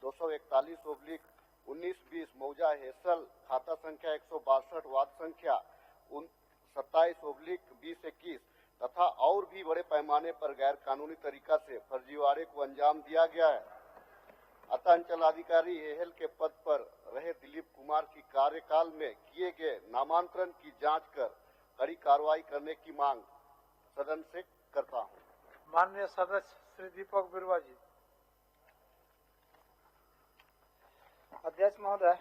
241 ओब्लिक 1920 मौजा हेसल खाता संख्या 162 वाद संख्या 27 ओब्लिक 2021 तथा और भी बड़े पैमाने पर गैर कानूनी तरीका से फर्जीवाड़े को अंजाम दिया गया है। अतः अंचलाधिकारी एहल के पद पर रहे दिलीप कुमार की कार्यकाल में किए गए नामांतरण की जांच कर कड़ी कार्रवाई करने की मांग सदन से करता हूं। माननीय सदस्य श्री दीपक बिरुवा जी। अध्यक्ष महोदय,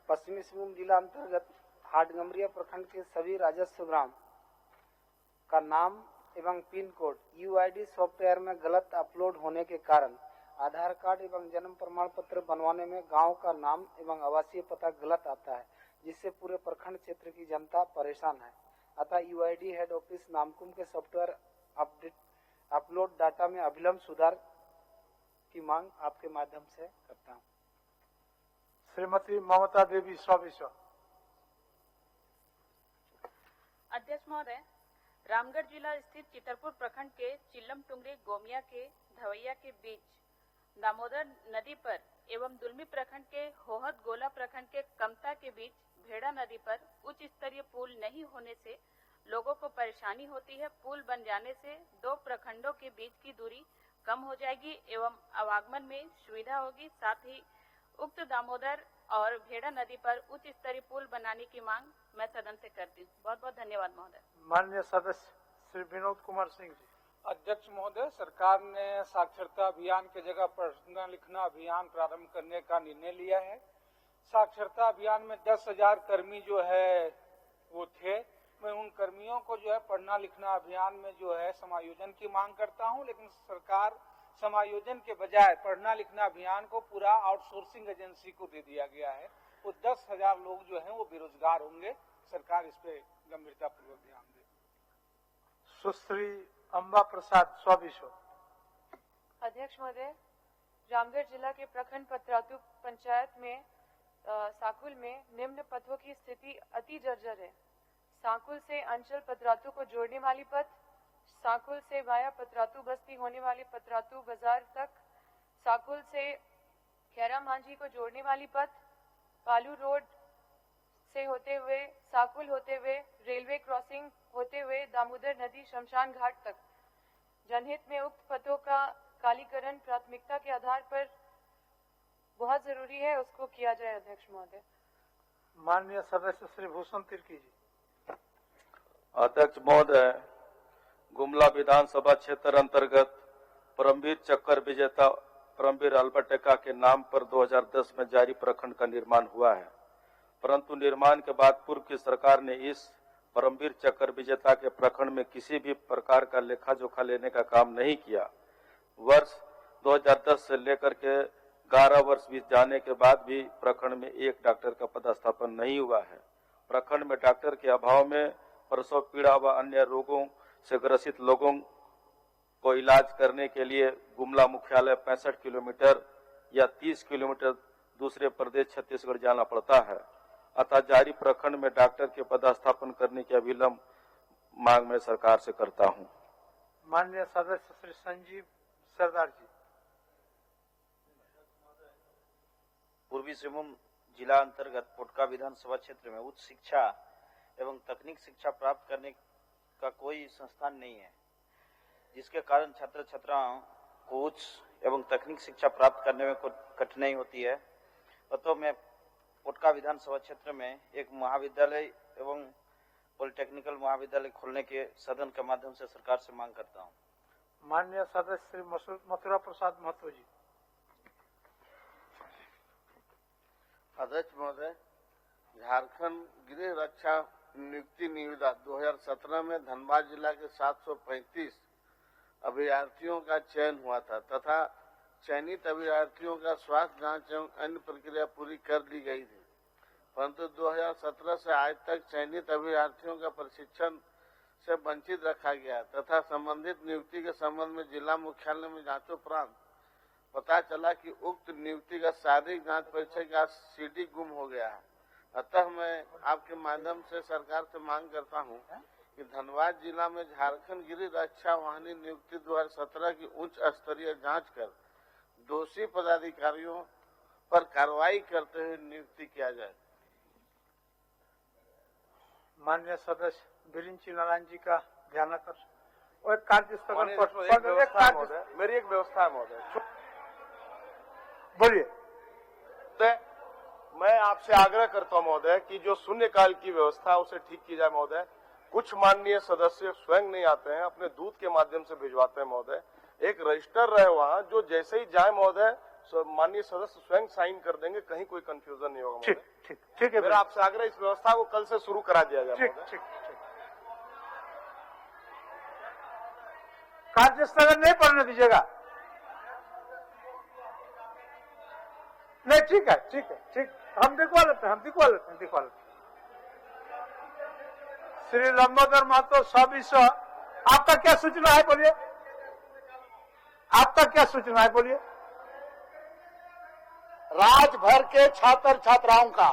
पश्चिमी सिंहभूम जिला अंतर्गत हाटगमरिया प्रखंड के सभी राजस्व ग्राम का नाम एवं पिन कोड UID सॉफ्टवेयर में गलत अपलोड होने के कारण आधार कार्ड एवं जन्म प्रमाण पत्र बनवाने में गांव का नाम एवं आवासीय पता गलत आता है, जिससे पूरे प्रखंड क्षेत्र की जनता परेशान है। अतः UID हेड ऑफिस नामकुम के सॉफ्टवेयर अपलोड डाटा में अविलंब सुधार की मांग आपके माध्यम से करता हूं। श्रीमती ममता देवी स्वाभिश्व। अध्यक्ष महोदय, रामगढ़ जिला स्थित चितरपुर प्रखंड के चिल्लम टुंगरी गोमिया के धवैया के बीच दामोदर नदी पर एवं दुलमी प्रखंड के होहत गोला प्रखंड के कमता के बीच भेड़ा नदी पर उच्च स्तरीय पुल नहीं होने से लोगों को परेशानी होती है। पुल बन जाने से दो प्रखंडों के बीच की दूरी कम हो जाएगी एवं आवागमन में सुविधा होगी। साथ ही उक्त दामोदर और भेड़ा नदी पर उच्च स्तरीय पुल बनाने की मांग मैं सदन से करती हूँ। बहुत बहुत धन्यवाद महोदय। माननीय सदस्य श्री विनोद कुमार सिंह जी। अध्यक्ष महोदय, सरकार ने साक्षरता अभियान की जगह पढ़ना लिखना अभियान प्रारंभ करने का निर्णय लिया है। साक्षरता अभियान में 10,000 कर्मी जो है वो थे। मैं उन कर्मियों को जो है पढ़ना लिखना अभियान में जो है समायोजन की मांग करता हूं, लेकिन सरकार समायोजन के बजाय पढ़ना लिखना अभियान को पूरा आउटसोर्सिंग एजेंसी को दे दिया गया है। वो 10,000 लोग जो हैं वो बेरोजगार होंगे। सरकार इस पे गंभीरता पूर्वक ध्यान दे। सुश्री अम्बा प्रसाद स्वाभिश्व। अध्यक्ष महोदय, रामगढ़ जिला के प्रखंड पत्रातु पंचायत में साकुल में निम्न पथों की स्थिति अति जर्जर है। साकुल से अंचल पत्रातु को जोड़ने वाली पथ, साकुल से वाया पत्रातु बस्ती होने वाली पत्रातु बाजार तक, साकुल से खैरा मांझी को जोड़ने वाली पथ, पालू रोड से होते हुए साकुल होते हुए रेलवे क्रॉसिंग होते हुए दामोदर नदी शमशान घाट तक। जनहित में उक्त पथों का कालीकरण प्राथमिकता के आधार पर बहुत जरूरी है, उसको किया जाए। अध्यक्ष महोदय। माननीय सदस्य श्री भूषण तिर्की जी। अध्यक्ष महोदय, गुमला विधानसभा क्षेत्र अंतर्गत परमवीर चक्कर विजेता परमवीर अल्बर्ट एक्का के नाम पर 2010 में जारी प्रखंड का निर्माण हुआ है, परंतु निर्माण के बाद पूर्व की सरकार ने इस परमवीर चक्कर विजेता के प्रखंड में किसी भी प्रकार का लेखा जोखा लेने का काम नहीं किया। वर्ष 2010 से लेकर के 11 वर्ष बीत जाने के बाद भी प्रखंड में एक डॉक्टर का पदस्थापन नहीं हुआ है। प्रखंड में डॉक्टर के अभाव में प्रसव पीड़ा व अन्य रोगों से ग्रसित लोगों को इलाज करने के लिए गुमला मुख्यालय 65 किलोमीटर या 30 किलोमीटर दूसरे प्रदेश छत्तीसगढ़ जाना पड़ता है। अतः जारी प्रखंड में डॉक्टर के पदस्थापन करने की अविलंब मांग मैं सरकार से करता हूं। माननीय सदस्य श्री संजीव सरदार जी। पूर्वी सिंहभूम जिला अंतर्गत पोटका विधानसभा क्षेत्र में उच्च शिक्षा एवं तकनीक शिक्षा प्राप्त करने का कोई संस्थान नहीं है, जिसके कारण छात्र छात्राओं को उच्च एवं तकनीक शिक्षा प्राप्त करने में कठिनाई होती है। तो मैं पोटका विधानसभा क्षेत्र में एक महाविद्यालय एवं पॉलिटेक्निकल महाविद्यालय खोलने के सदन के माध्यम से सरकार से मांग करता हूं। माननीय सदस्य श्री मथुरा प्रसाद महतो जी। अध्यक्ष महोदय, झारखंड गृह रक्षा नियुक्ति निविदा 2017 में धनबाद जिला के 735 अभ्यर्थियों का चयन हुआ था तथा चयनित अभ्यर्थियों का स्वास्थ्य जांच एवं अन्य प्रक्रिया पूरी कर ली गई थी, परंतु 2017 से आज तक चयनित अभ्यर्थियों का प्रशिक्षण से वंचित रखा गया तथा संबंधित नियुक्ति के संबंध में जिला मुख्यालय में जांचोपरांत पता चला कि उक्त नियुक्ति का शारीरिक जांच परीक्षा का CD गुम हो गया है। अतः मैं आपके माध्यम से सरकार से मांग करता हूं कि धनबाद जिला में झारखंड गृह रक्षा वाहिनी नियुक्ति 2017 की उच्च स्तरीय जांच कर दोषी पदाधिकारियों पर कार्रवाई करते हुए नियुक्ति किया जाए। माननीय सदस्य बिरिंची नारायण जी का ध्यान आकर्षण और कार्य स्थगन मेरी एक व्यवस्था है महोदय। बोलिए। मैं आपसे आग्रह करता हूं महोदय कि जो शून्यकाल की व्यवस्था है उसे ठीक की जाए महोदय। कुछ माननीय सदस्य स्वयं नहीं आते हैं, अपने दूत के माध्यम से भिजवाते हैं महोदय। एक रजिस्टर रहे वहाँ, जो जैसे ही जाए महोदय माननीय सदस्य स्वयं साइन कर देंगे, कहीं कोई कंफ्यूजन नहीं होगा महोदय। ठीक है, मेरा आपसे आग्रह इस व्यवस्था को कल से शुरू करा दिया जाए महोदय। कार्य स्थगन नहीं पड़ने दीजिएगा। नहीं, ठीक है, हम दिखवा लेते हैं। श्री लंबोदर महतो सब आपका क्या सूचना है, बोलिए। आपका क्या सूचना है, बोलिए। राजभर के छात्र छात्राओं का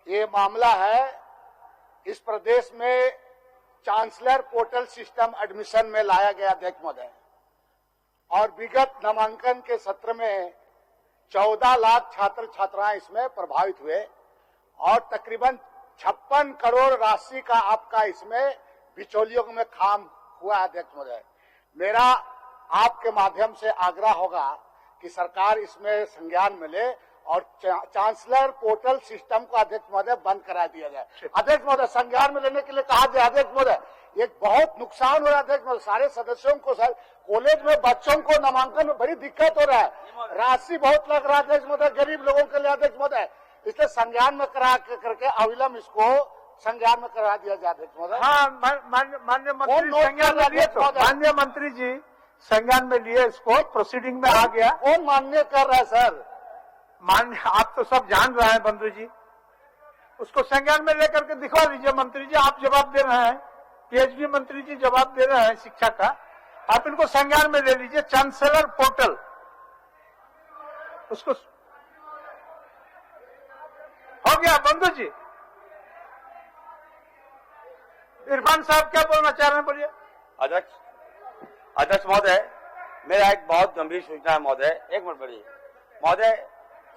ये मामला है। इस प्रदेश में चांसलर पोर्टल सिस्टम एडमिशन में लाया गया अध्यक्ष महोदय, और विगत नामांकन के सत्र में 14 लाख छात्र छात्राएं इसमें प्रभावित हुए, और तकरीबन 56 करोड़ राशि का आपका इसमें बिचौलियों में काम हुआ अध्यक्ष महोदय। मेरा आपके माध्यम से आग्रह होगा कि सरकार इसमें संज्ञान में ले और चांसलर पोर्टल सिस्टम को अध्यक्ष महोदय बंद करा दिया जाए। अध्यक्ष महोदय, संज्ञान में लेने के लिए कहा जाए अध्यक्ष महोदय। एक बहुत नुकसान हो रहा है अध्यक्ष महोदय, सारे सदस्यों को, सर कॉलेज में बच्चों को नामांकन में बड़ी दिक्कत हो रहा है, राशि बहुत लग रहा है अध्यक्ष महोदय, गरीब लोगों के लिए अध्यक्ष महोदय। इसलिए संज्ञान में करा करके अविलंब इसको संज्ञान में करा दिया जाए अध्यक्ष महोदय। हाँ, माननीय मंत्री संज्ञान में लिए, तो माननीय मंत्री जी संज्ञान में लिए, इसको प्रोसीडिंग में आ गया। कौन मान्य कर रहा है सर? मान्य आप तो सब जान रहे हैं बंधु जी, उसको संज्ञान में लेकर के दिखवा दीजिए। मंत्री जी आप जवाब दे रहे हैं, पीएचडी मंत्री जी जवाब दे रहे हैं शिक्षा का, आप इनको संज्ञान में ले लीजिए। चांसलर पोर्टल उसको हो गया। बंधु जी, इरफान साहब क्या बोलना चाह रहे हैं, बोलिए। अध्यक्ष महोदय, मेरा एक बहुत गंभीर सूचना है महोदय। एक मिनट बढ़िए महोदय।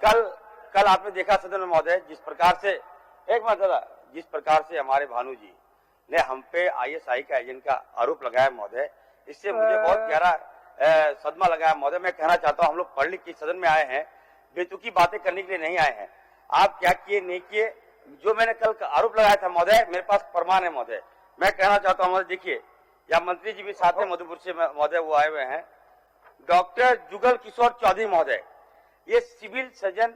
कल आपने देखा सदन में महोदय, जिस प्रकार से हमारे भानु जी ने हम पे ISI का एजेंट का आरोप लगाया महोदय, इससे मुझे बहुत गहरा सदमा लगाया महोदय। मैं कहना चाहता हूँ, हम लोग पढ़ लिख के सदन में आए हैं, बेतुकी बातें करने के लिए नहीं आए हैं। आप क्या किए नहीं किए, जो मैंने कल आरोप लगाया था महोदय, मेरे पास प्रमाण है महोदय। मैं कहना चाहता हूँ महोदय, देखिए या मंत्री जी भी साथ में मधुपुर से महोदय वो आए हुए हैं, डॉक्टर जुगल किशोर चौधरी महोदय, ये सिविल सर्जन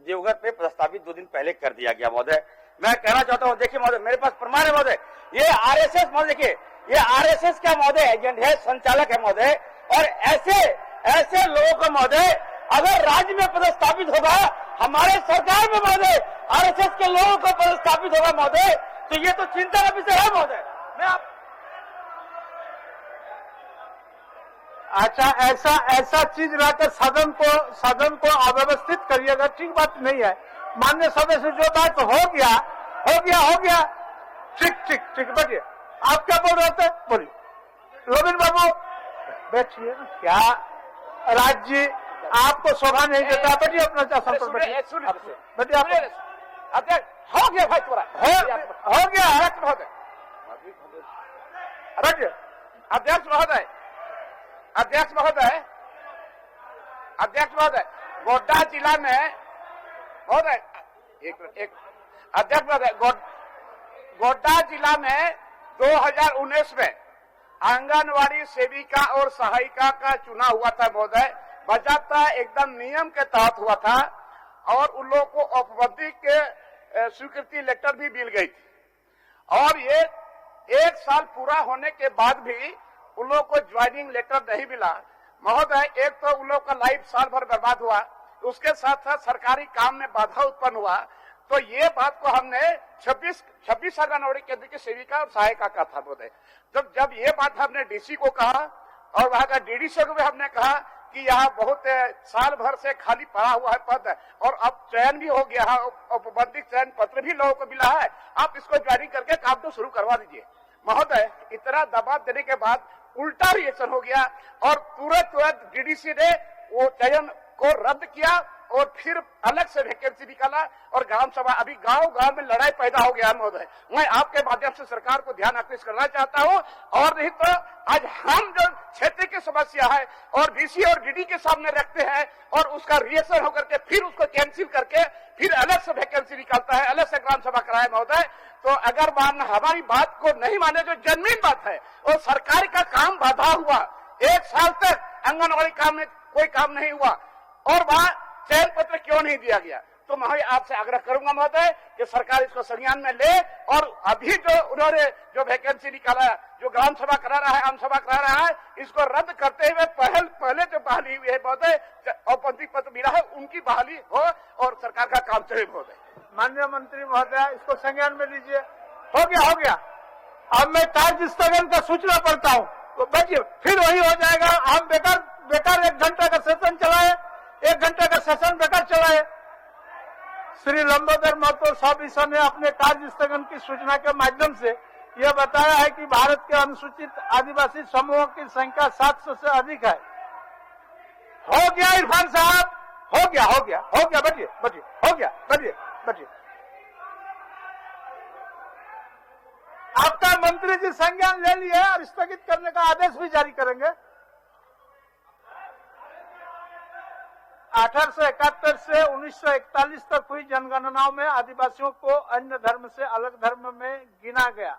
देवघर पे प्रस्तावित 2 दिन पहले कर दिया गया महोदय। मैं कहना चाहता हूँ, देखिए महोदय, मेरे पास प्रमाण है महोदय, ये RSS महोदय, देखिए ये RSS का महोदय एजेंट है, संचालक है महोदय। और ऐसे लोगों को महोदय अगर राज्य में पदस्थापित होगा, हमारे सरकार में महोदय RSS के लोगों को पदस्थापित होगा महोदय, तो ये तो चिंता का विषय है महोदय। अच्छा, ऐसा चीज लाकर सदन को अव्यवस्थित करिएगा, ठीक बात नहीं है। माननीय सदस्य, जो बात हो गया। ठीक, बैठिए। आप क्या बोल रहे थे, बोलिए। रोबिन बाबू बैठिए। क्या राज्य आपको शोभा नहीं देता, बैठिए अपना आसन पर बैठिए। अध्यक्ष हो गया भाई, तुम्हारा हो गया। बैठिए। अध्यक्ष महोदय, गोड्डा जिला में महोदय गोड्डा जिला में 2019 में आंगनवाड़ी सेविका और सहायिका का चुनाव हुआ था महोदय। बजाता एकदम नियम के तहत हुआ था, और उन लोगों को औपबंधिक के स्वीकृति लेटर भी मिल गई थी। और ये 1 साल पूरा होने के बाद भी उन लोगों को ज्वाइनिंग लेटर नहीं मिला महोदय। एक तो उन लोगों का लाइफ साल भर बर्बाद हुआ, उसके साथ साथ सरकारी काम में बाधा उत्पन्न हुआ। तो ये बात को हमने 26 आंगनवाड़ी केंद्र की सेविका और सहायिका का था महोदय। जब ये बात हमने DC को कहा और वहां का DDC को भी हमने कहा कि यहाँ बहुत साल भर से खाली पड़ा हुआ है पद, और अब चयन भी हो गया है, औपबंधिक चयन पत्र भी लोगों को मिला है, आप इसको ज्वाइनिंग करके काम तो शुरू करवा दीजिए महोदय। इतना दबाव देने के बाद उल्टा रिएक्शन हो गया, और तुरंत DDC ने वो चयन को रद्द किया और फिर अलग से वैकेंसी निकाला और ग्राम सभा, अभी गांव गांव में लड़ाई पैदा हो गया महोदय। मैं आपके माध्यम से सरकार को ध्यान आकृष्ट करना चाहता हूं, और नहीं तो आज हम जो क्षेत्र की समस्या है और बीसी और डीडी के सामने रखते हैं और उसका रिएक्शन होकर के फिर उसको कैंसिल करके फिर अलग से वैकेंसी निकालता है, अलग से ग्राम सभा कराए महोदय। तो अगर हमारी बात को नहीं माने, जो जन्मीन बात है और सरकार का काम बाधा हुआ, 1 साल तक आंगनबाड़ी काम में कोई काम नहीं हुआ और वहां चयन पत्र क्यों नहीं दिया गया, तो मैं आपसे आग्रह करूंगा महोदय कि सरकार इसको संज्ञान में ले और अभी जो उन्होंने जो वैकेंसी निकाला, जो ग्राम सभा करा रहा है, आम सभा करा रहा है, इसको रद्द करते हुए पहले जो बहाली हुई है महोदय, औपचारिक पत्र मिला है, उनकी बहाली हो और सरकार का काम चले महोदय। माननीय मंत्री महोदय, इसको संज्ञान में लीजिए। हो गया। अब मैं कार्य स्थगन का सूचना पढ़ता हूँ, तो बचिए, फिर वही हो जाएगा। हम बेकार 1 घंटा का सेशन चलाए, 1 घंटे का सेशन बेकार चलाए। श्री लंबोदर महतो साहब ने अपने कार्य स्थगन की सूचना के माध्यम से यह बताया है कि भारत के अनुसूचित आदिवासी समूहों की संख्या 700 से अधिक है। हो गया इरफान साहब, हो गया, बैठिए, हो गया, बैठिए। आपका मंत्री जी संज्ञान ले लिए और स्थगित करने का आदेश भी जारी करेंगे। 1871 से 1941 तक हुई जनगणनाओं में आदिवासियों को अन्य धर्म से अलग धर्म में गिना गया।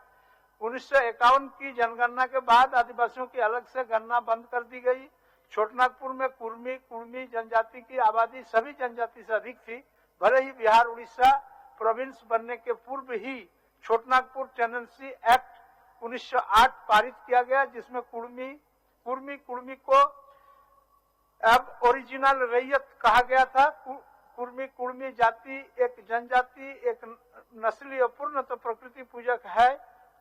1951 की जनगणना के बाद आदिवासियों की अलग से गणना बंद कर दी गई। छोटनागपुर में कुर्मी जनजाति की आबादी सभी जनजाति से अधिक थी। भले ही बिहार उड़ीसा प्रोविंस बनने के पूर्व ही छोटनागपुर टेनेंसी एक्ट 1908 पारित किया गया, जिसमें कुर्मी को अब ओरिजिनल रैयत कहा गया था। कुर्मी जाति एक जनजाति, एक नस्ली और पूर्णतः प्रकृति पूजक है।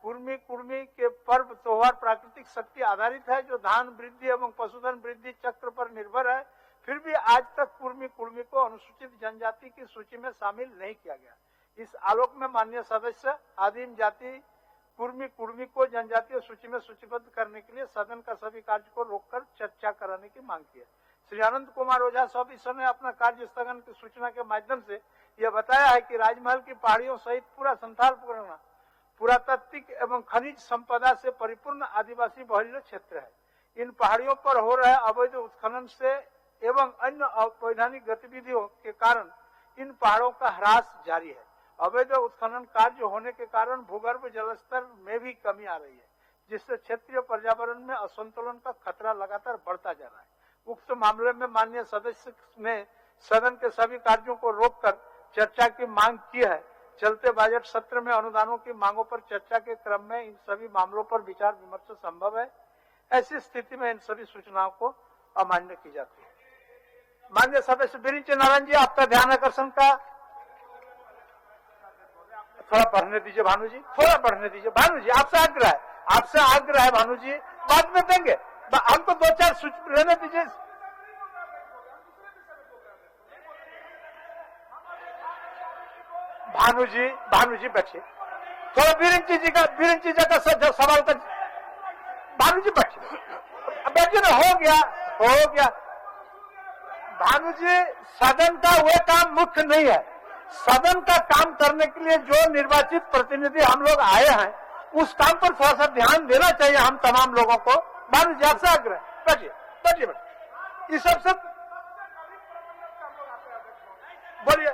कुर्मी के पर्व त्योहार प्राकृतिक शक्ति आधारित है, जो धान वृद्धि एवं पशुधन वृद्धि चक्र पर निर्भर है। फिर भी आज तक कुर्मी को अनुसूचित जनजाति की सूची में शामिल नहीं किया गया। इस आलोक में माननीय सदस्य आदिम जाति कुर्मी को जनजातीय सूची में सूचीबद्ध करने के लिए सदन का सभी कार्य को रोककर चर्चा कराने की मांग की है। श्री अनंत कुमार ओझा साहब ने अपना कार्य स्थगन की सूचना के माध्यम से यह बताया है कि राजमहल की पहाड़ियों सहित पूरा संथाल परगना पुरातात्विक एवं खनिज संपदा से परिपूर्ण आदिवासी बहुल्य क्षेत्र है। इन पहाड़ियों पर हो रहे अवैध उत्खनन से एवं अन्य अवैधानिक गतिविधियों के कारण इन पहाड़ों का ह्रास जारी है। अवैध उत्खनन कार्य होने के कारण भूगर्भ जलस्तर में भी कमी आ रही है, जिससे क्षेत्रीय पर्यावरण में असंतुलन का खतरा लगातार बढ़ता जा रहा है। उक्त मामले में माननीय सदस्य ने सदन के सभी कार्यों को रोककर चर्चा की मांग की है। चलते बजट सत्र में अनुदानों की मांगों पर चर्चा के क्रम में इन सभी मामलों पर विचार विमर्श संभव है। ऐसी स्थिति में इन सभी सूचनाओं को अमान्य की जाती है। माननीय सदस्य बिरिंची नारायण जी, आपका ध्यान आकर्षण का थोड़ा बढ़ने दीजिए भानु जी, थोड़ा बढ़ने दीजिए भानु जी, आपसे आग्रह है भानु जी, बाद में देंगे, हमको 2-4 लेने दीजिए। भानु जी बैठिए, थोड़ा बिरिंची जी का सवाल का भानु जी बैठिए ना, हो गया। भानु जी, सदन का वो काम मुख्य नहीं है। सदन का काम करने के लिए जो निर्वाचित प्रतिनिधि हम लोग आए हैं, उस काम पर थोड़ा सा ध्यान देना चाहिए हम तमाम लोगों को। भानु जी, आपसे आग्रह, बैठिए। इस सबसे बोलिए।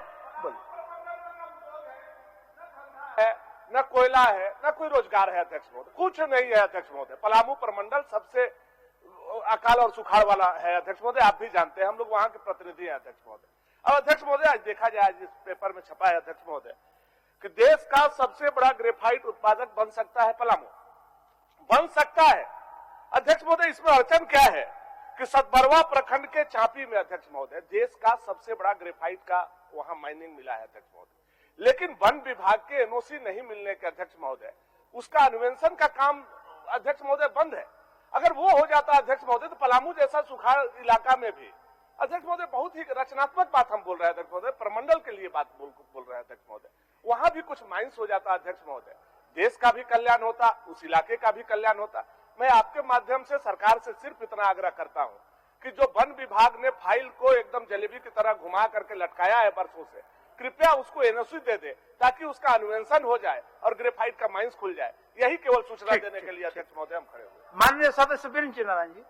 न कोयला है, न कोई रोजगार है अध्यक्ष महोदय, कुछ नहीं है अध्यक्ष महोदय। पलामू प्रमंडल सबसे अकाल और सुखाड़ वाला है अध्यक्ष महोदय, आप भी जानते हैं, हम लोग वहां के प्रतिनिधि हैं अध्यक्ष महोदय। अब अध्यक्ष महोदय, आज देखा जाए, आज इस पेपर में छपा है अध्यक्ष महोदय कि देश का सबसे बड़ा ग्रेफाइट उत्पादक बन सकता है पलामू, बन सकता है अध्यक्ष महोदय। इसमें अड़चन क्या है कि सतबरवा प्रखंड के चापी में अध्यक्ष महोदय देश का सबसे बड़ा ग्रेफाइट का वहां माइनिंग मिला है अध्यक्ष महोदय, लेकिन वन विभाग के एनओसी नहीं मिलने के अध्यक्ष महोदय उसका अन्वेषण का काम अध्यक्ष महोदय बंद है। अगर वो हो जाता अध्यक्ष महोदय तो पलामू जैसा सुखाड़ इलाका में भी अध्यक्ष महोदय बहुत ही रचनात्मक बात हम बोल रहे हैं अध्यक्ष महोदय, प्रमंडल के लिए बात बोल रहे हैं अध्यक्ष महोदय, वहां भी कुछ माइंस हो जाता अध्यक्ष महोदय, देश का भी कल्याण होता, उस इलाके का भी कल्याण होता। मैं आपके माध्यम से सरकार से सिर्फ इतना आग्रह करता हूं कि जो वन विभाग ने फाइल को एकदम जलेबी की तरह घुमा करके लटकाया है बरसों से, कृपया उसको एनओसी दे दे ताकि उसका अन्वेषण हो जाए और ग्रेफाइट का माइंस खुल जाए। यही केवल सूचना देने के लिए अध्यक्ष महोदय हम खड़े हुए। माननीय सदस्य वीरेंद्र नारायण जी।